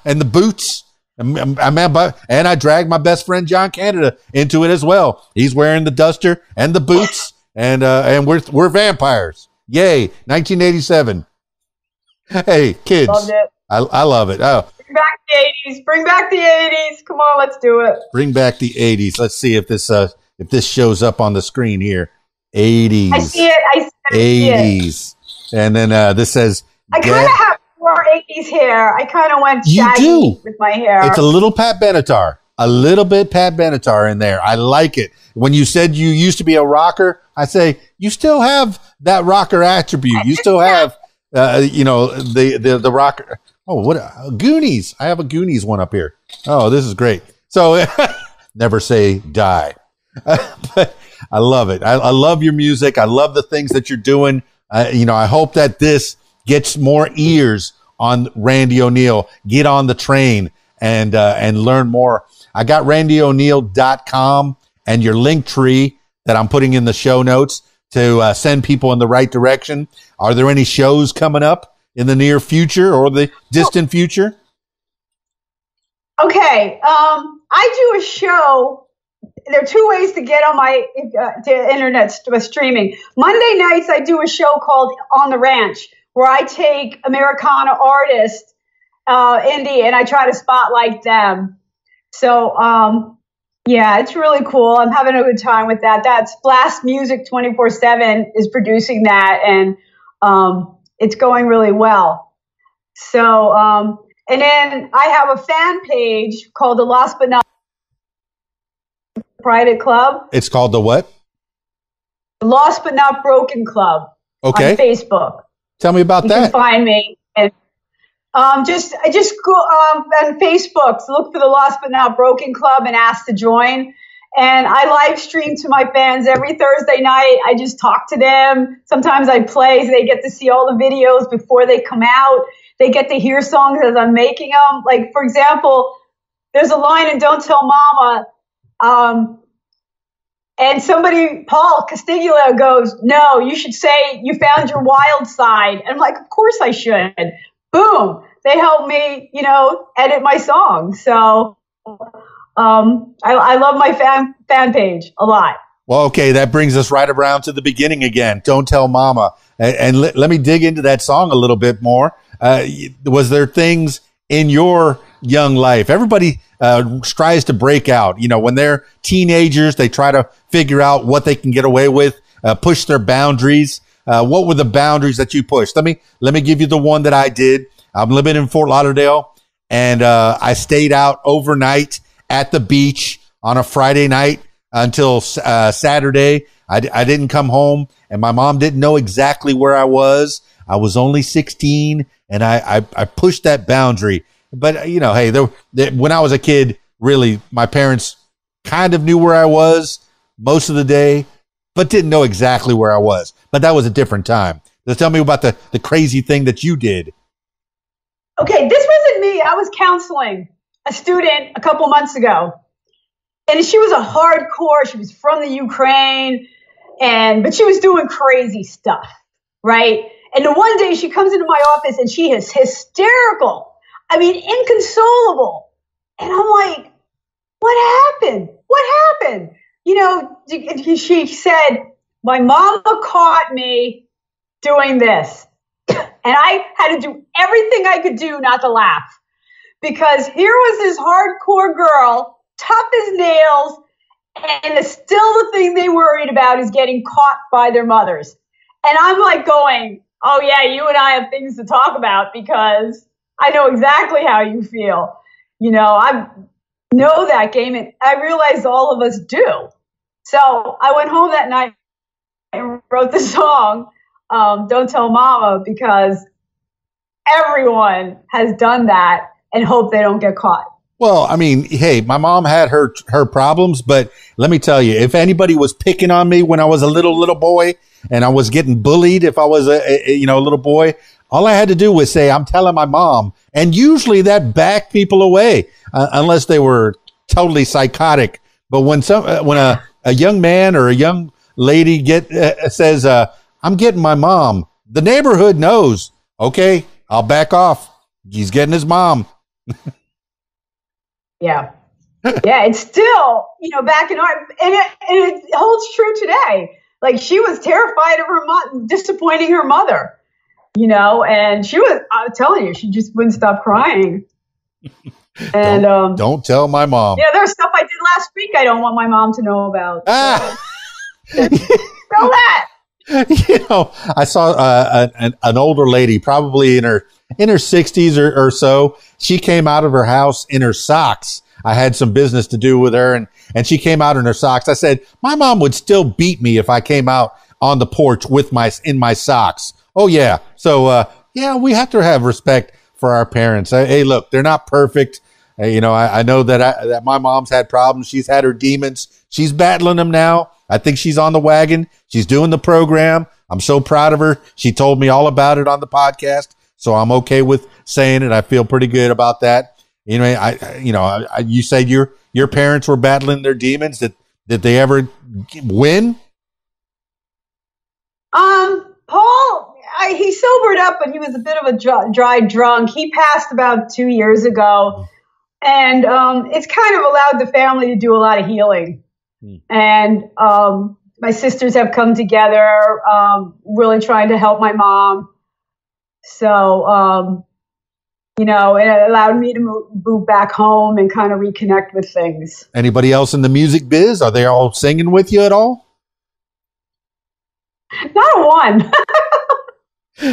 and the boots. And I dragged my best friend John Canada into it as well. He's wearing the duster and the boots, and we're vampires. Yay! 1987. Hey, kids. Loved it. I love it. Oh. Bring back the 80s. Bring back the 80s. Come on, let's do it. Bring back the 80s. Let's see if this shows up on the screen here. 80s. I see it. 80s. And then this says I kind of have more 80s hair. I kind of went shaggy with my hair. It's a little Pat Benatar. A little bit Pat Benatar in there. I like it. When you said you used to be a rocker, I say you still have that rocker attribute. You still have the rocker. Oh, what Goonies. I have a Goonies one up here. Oh, this is great. So never say die. But I love it. I love your music. I love the things that you're doing. I hope that this gets more ears on Randie O'Neil. Get on the train and learn more. I got RandieO'Neil.com and your link tree that I'm putting in the show notes to send people in the right direction. Are there any shows coming up in the near future or the distant future? Okay. I do a show. There are two ways to get on my to internet streaming. Monday nights, I do a show called On the Ranch, where I take Americana artists, indie, and I try to spotlight them. So, it's really cool. I'm having a good time with that. That's Blast Music 24/7 is producing that, and it's going really well. So, and then I have a fan page called the Lost But Not Private Club. It's called the what? Lost But Not Broken Club. Okay. On Facebook. Tell me about that. You can find me. And just go on Facebook, look for the Lost But Not Broken Club and ask to join. And I live stream to my fans every Thursday night. I just talk to them. Sometimes I play, so they get to see all the videos before they come out. They get to hear songs as I'm making them. Like, for example, there's a line in Don't Tell Mama, and Paul Castigula goes, "No, you should say you found your wild side." And I'm like, of course I should. Boom. They help me, edit my song. So I love my fan page a lot. Well, okay, that brings us right around to the beginning again. Don't Tell Mama. And let me dig into that song a little bit more. Was there things in your young life? Everybody tries to break out. When they're teenagers, they try to figure out what they can get away with, push their boundaries. What were the boundaries that you pushed? Let me give you the one that I did. I'm living in Fort Lauderdale, and I stayed out overnight at the beach on a Friday night until Saturday. I didn't come home, and my mom didn't know exactly where I was. I was only 16, and I pushed that boundary. But, hey, when I was a kid, really, my parents kind of knew where I was most of the day, but didn't know exactly where I was. But that was a different time. Just tell me about the crazy thing that you did. Okay, this wasn't me. I was counseling a student a couple months ago. and she was a hardcore. She was from the Ukraine, but she was doing crazy stuff, right? And then one day she comes into my office and she is hysterical. I mean, inconsolable. And I'm like, what happened? What happened? You know, she said, my mama caught me doing this. And I had to do everything I could do not to laugh. Because here was this hardcore girl, tough as nails, and still the thing they worried about is getting caught by their mothers. And I'm like going, oh yeah, you and I have things to talk about because I know exactly how you feel. You know, I know that game, and I realize all of us do. So I went home that night and wrote the song, Don't Tell Mama, because everyone has done that and hope they don't get caught. Well, I mean, hey, my mom had her problems, but let me tell you, if anybody was picking on me when I was a little boy and I was getting bullied, if I was a little boy, all I had to do was say, I'm telling my mom. And usually that backed people away, unless they were totally psychotic. But when a young man or a young lady says, I'm getting my mom, the neighborhood knows, okay, I'll back off. He's getting his mom. Yeah. Yeah. It's still, back in our, and it holds true today. Like, she was terrified of her mom, disappointing her mother, and she was, I'm telling you, she just wouldn't stop crying. And don't tell my mom. Yeah, there's stuff I did last week I don't want my mom to know about. So. Know that. I saw an older lady, probably in her 60s or so. She came out of her house in her socks. I had some business to do with her, and she came out in her socks. I said, my mom would still beat me if I came out on the porch in my socks. Oh yeah. So we have to have respect for our parents. Hey, look, they're not perfect. I know that my mom's had problems. She's had her demons. She's battling them now. I think she's on the wagon. She's doing the program. I'm so proud of her. She told me all about it on the podcast, so I'm okay with saying it. I feel pretty good about that. You said your parents were battling their demons. Did they ever win? Paul, he sobered up, but he was a bit of a dry drunk. He passed about 2 years ago, and it's kind of allowed the family to do a lot of healing. And my sisters have come together, really trying to help my mom. So, it allowed me to move back home and kind of reconnect with things. Anybody else in the music biz? Are they all singing with you at all? Not a one.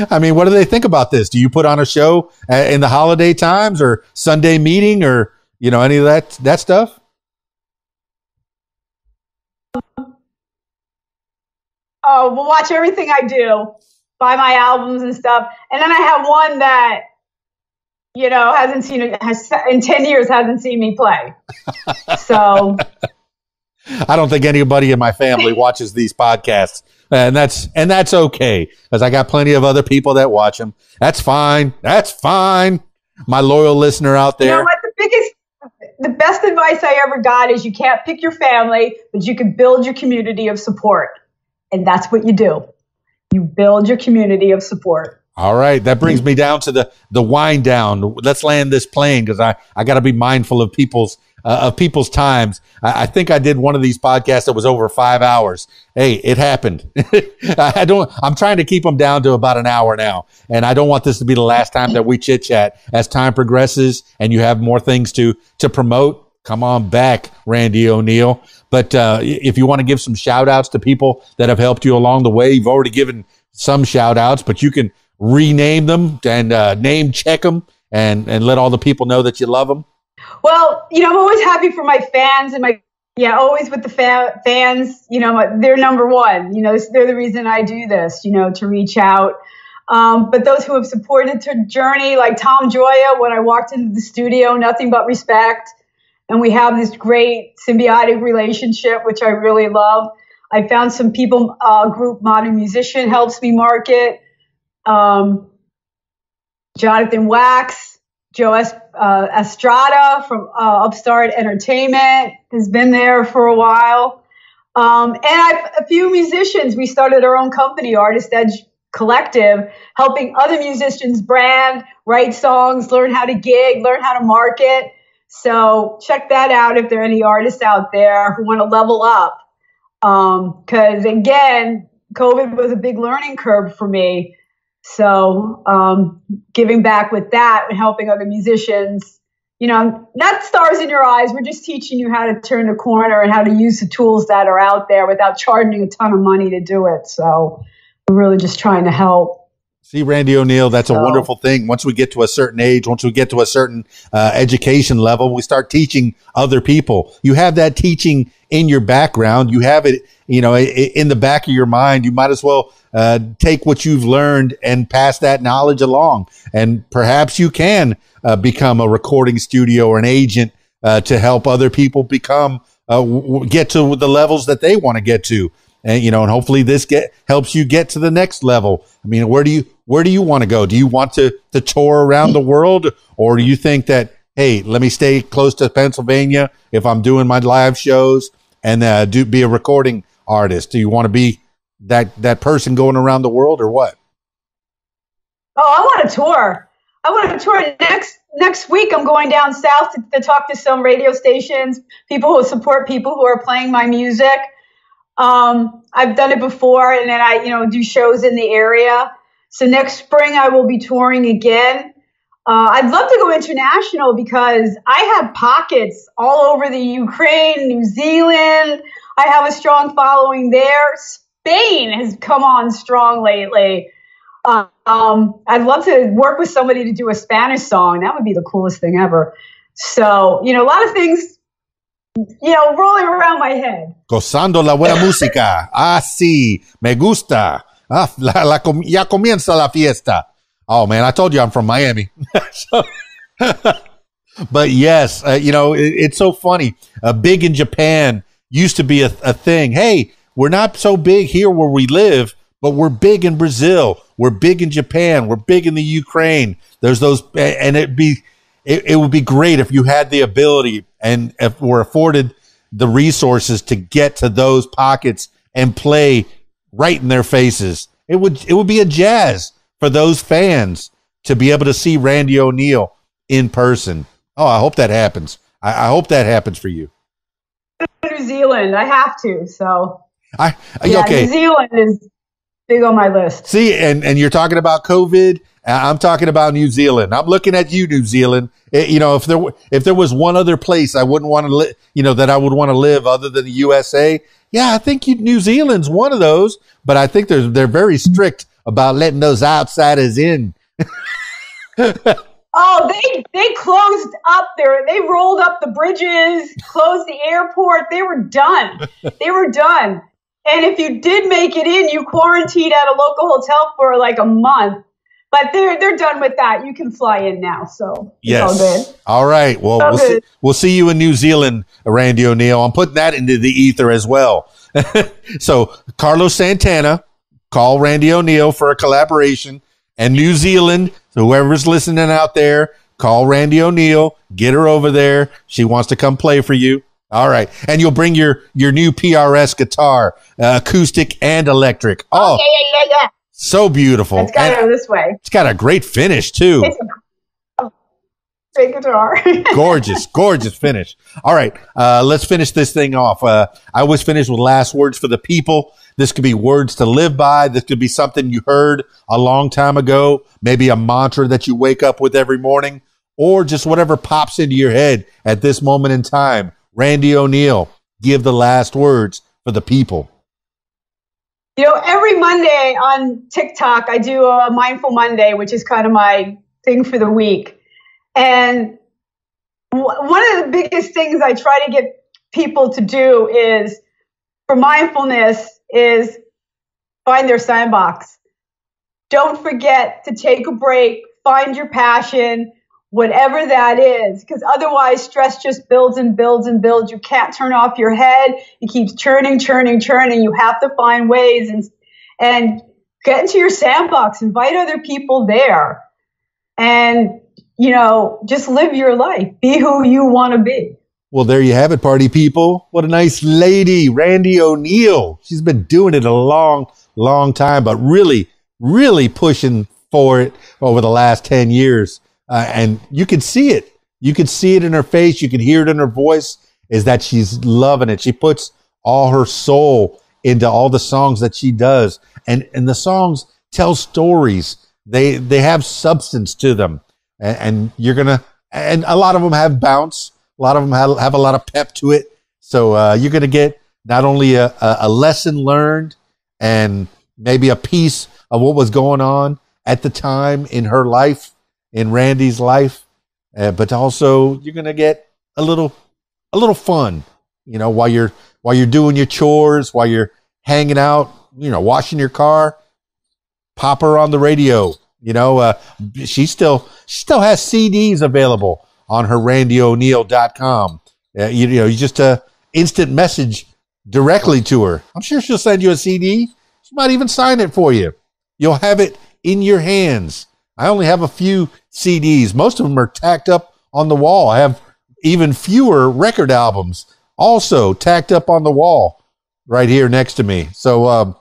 I mean, what do they think about this? Do you put on a show in the holiday times or Sunday meeting or, any of that stuff? Oh, we'll watch everything I do, buy my albums and stuff. And then I have one that, hasn't seen it, in 10 years hasn't seen me play. So I don't think anybody in my family watches these podcasts, and that's okay, because I got plenty of other people that watch them. That's fine. That's fine. My loyal listener out there. You know what? The best advice I ever got is you can't pick your family, but you can build your community of support. And that's what you do. You build your community of support. All right. That brings me down to the wind down. Let's land this plane, because I got to be mindful of people's times. I think I did one of these podcasts that was over 5 hours. Hey, it happened. I'm trying to keep them down to about an hour now. And I don't want this to be the last time that we chit chat. As time progresses and you have more things to promote, come on back, Randie O'Neil. But if you want to give some shout outs to people that have helped you along the way, you've already given some shout outs, but you can rename them and name check them and let all the people know that you love them. Well, I'm always happy for my fans and always with the fans, they're number one, they're the reason I do this, to reach out. But those who have supported the journey, like Tom Joya, when I walked into the studio, nothing but respect. And we have this great symbiotic relationship, which I really love. I found some people, group Modern Musician helps me market. Jonathan Wax, Estrada from Upstart Entertainment has been there for a while. And a few musicians. We started our own company, Artist Edge Collective, helping other musicians brand, write songs, learn how to gig, learn how to market. So check that out if there are any artists out there who want to level up. Because again, COVID was a big learning curve for me. So giving back with that and helping other musicians, not stars in your eyes. We're just teaching you how to turn the corner and how to use the tools that are out there without charging a ton of money to do it. So we're really just trying to help. See, Randie O'Neil, that's a wonderful thing. Once we get to a certain age, once we get to a certain education level, we start teaching other people. You have that teaching in your background. You have it, in the back of your mind. You might as well take what you've learned and pass that knowledge along. And perhaps you can become a recording studio or an agent to help other people become get to the levels that they want to get to. And, and hopefully this helps you get to the next level. I mean, where do you want to go? Do you want to tour around the world, or do you think that, hey, let me stay close to Pennsylvania if I'm doing my live shows and be a recording artist? Do you want to be that person going around the world, or what? Oh, I want to tour. Next week. I'm going down south to talk to some radio stations, people who support people who are playing my music. I've done it before, and then I, do shows in the area. So next spring I will be touring again. I'd love to go international because I have pockets all over the Ukraine, New Zealand. I have a strong following there. Spain has come on strong lately. I'd love to work with somebody to do a Spanish song. That would be the coolest thing ever. So, a lot of things, rolling around my head. Gozando la buena música. Ah, sí, me gusta. Ah, ya comienza la fiesta. Oh, man, I told you I'm from Miami. But yes, it's so funny. Big in Japan used to be a thing. Hey, we're not so big here where we live, but we're big in Brazil. We're big in Japan. We're big in the Ukraine. There's those, and it would be great if you had the ability and if we're afforded the resources to get to those pockets and play right in their faces. It would be a jazz for those fans to be able to see Randie O'Neil in person. Oh, I hope that happens. I hope that happens for you. New Zealand, I have to. So, okay. New Zealand is big on my list. See, and you're talking about COVID. I'm talking about New Zealand. I'm looking at you, New Zealand. If there was one other place I wouldn't want to that I would want to live other than the USA, I think New Zealand's one of those. But I think they're very strict about letting those outsiders in. Oh, they closed up there. They rolled up the bridges, closed the airport. They were done. And if you did make it in, you quarantined at a local hotel for like a month. But they're done with that. You can fly in now. So yes. It's all good. All right. Well, we'll see you in New Zealand, Randie O'Neil. I'm putting that into the ether as well. So Carlos Santana, call Randie O'Neil for a collaboration. And New Zealand, so whoever's listening out there, call Randie O'Neil. Get her over there. She wants to come play for you. All right. And you'll bring your new PRS guitar, acoustic and electric. Oh, yeah. So beautiful. It's got to go this way. It's got a great finish, too. It's a great guitar. Gorgeous finish. All right. Let's finish this thing off. I always finish with last words for the people. This could be words to live by. This could be something you heard a long time ago, maybe a mantra that you wake up with every morning, or just whatever pops into your head at this moment in time. Randie O'Neil, give the last words for the people. Every Monday on TikTok, I do a Mindful Monday, which is kind of my thing for the week. And one of the biggest things I try to get people to do is, for mindfulness, is find their sandbox. Don't forget to take a break, find your passion, whatever that is, because otherwise stress just builds and builds and builds. You can't turn off your head. It keeps churning. You have to find ways and get into your sandbox, invite other people there. And just live your life. Be who you want to be. Well, there you have it, party people. What a nice lady, Randie O'Neil. She's been doing it a long, long time, but really, really pushing for it over the last 10 years. And you can see it. You can see it in her face. You can hear it in her voice, is that she's loving it. She puts all her soul into all the songs that she does. And the songs tell stories. They have substance to them. And a lot of them have bounce. A lot of them have a lot of pep to it. So you're going to get not only a lesson learned and maybe a piece of what was going on at the time in her life, in Randie's life, but also you're going to get a little fun, while you're doing your chores, while you're hanging out, washing your car. Pop her on the radio. She still has CDs available on her randieoneil.com. You just instant message directly to her. I'm sure she'll send you a CD. She might even sign it for you. You'll have it in your hands. I only have a few CDs. Most of them are tacked up on the wall. I have even fewer record albums also tacked up on the wall right here next to me. So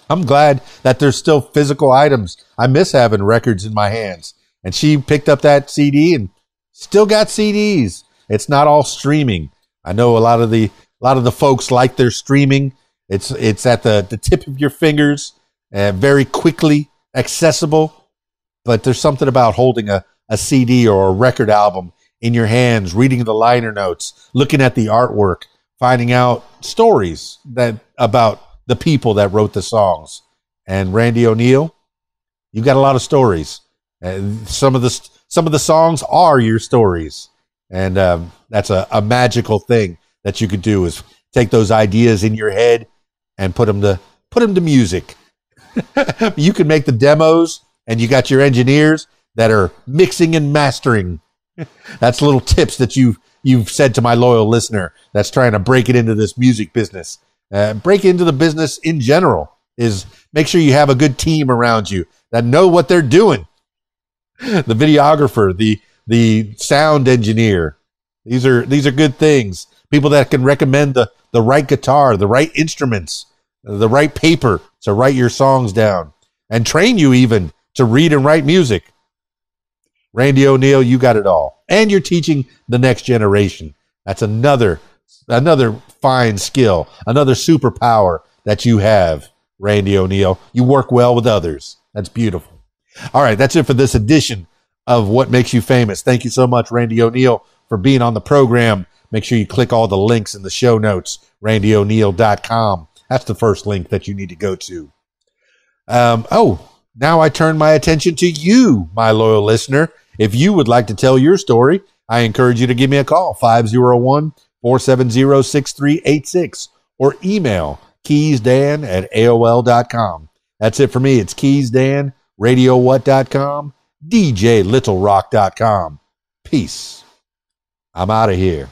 I'm glad that there's still physical items. I miss having records in my hands. And she picked up that CD and still got CDs. It's not all streaming. I know a lot of the folks like their streaming. It's at the tip of your fingers, very quickly accessible. But there's something about holding a CD or a record album in your hands, reading the liner notes, looking at the artwork, finding out stories about the people that wrote the songs. And Randie O'Neil, you got a lot of stories. Some of the songs are your stories, and that's a magical thing that you could do, is take those ideas in your head and put them to music. You can make the demos, and you got your engineers that are mixing and mastering. That's little tips that you've said to my loyal listener that's trying to break it into this music business. Break into the business in general is make sure you have a good team around you that know what they're doing. The videographer, the sound engineer. These are good things. People that can recommend the right guitar, the right instruments, the right paper to write your songs down, and train you even to read and write music. Randie O'Neil, you got it all. And you're teaching the next generation. That's another fine skill, another superpower that you have, Randie O'Neil. You work well with others. That's beautiful. All right, that's it for this edition of What Makes You Famous. Thank you so much, Randie O'Neil, for being on the program. Make sure you click all the links in the show notes, randieoneil.com. That's the first link that you need to go to. Now I turn my attention to you, my loyal listener. If you would like to tell your story, I encourage you to give me a call, 501-470-6386, or email keysdan@aol.com. That's it for me. It's keysdan, radiowhat.com, djlittlerock.com. Peace. I'm out of here.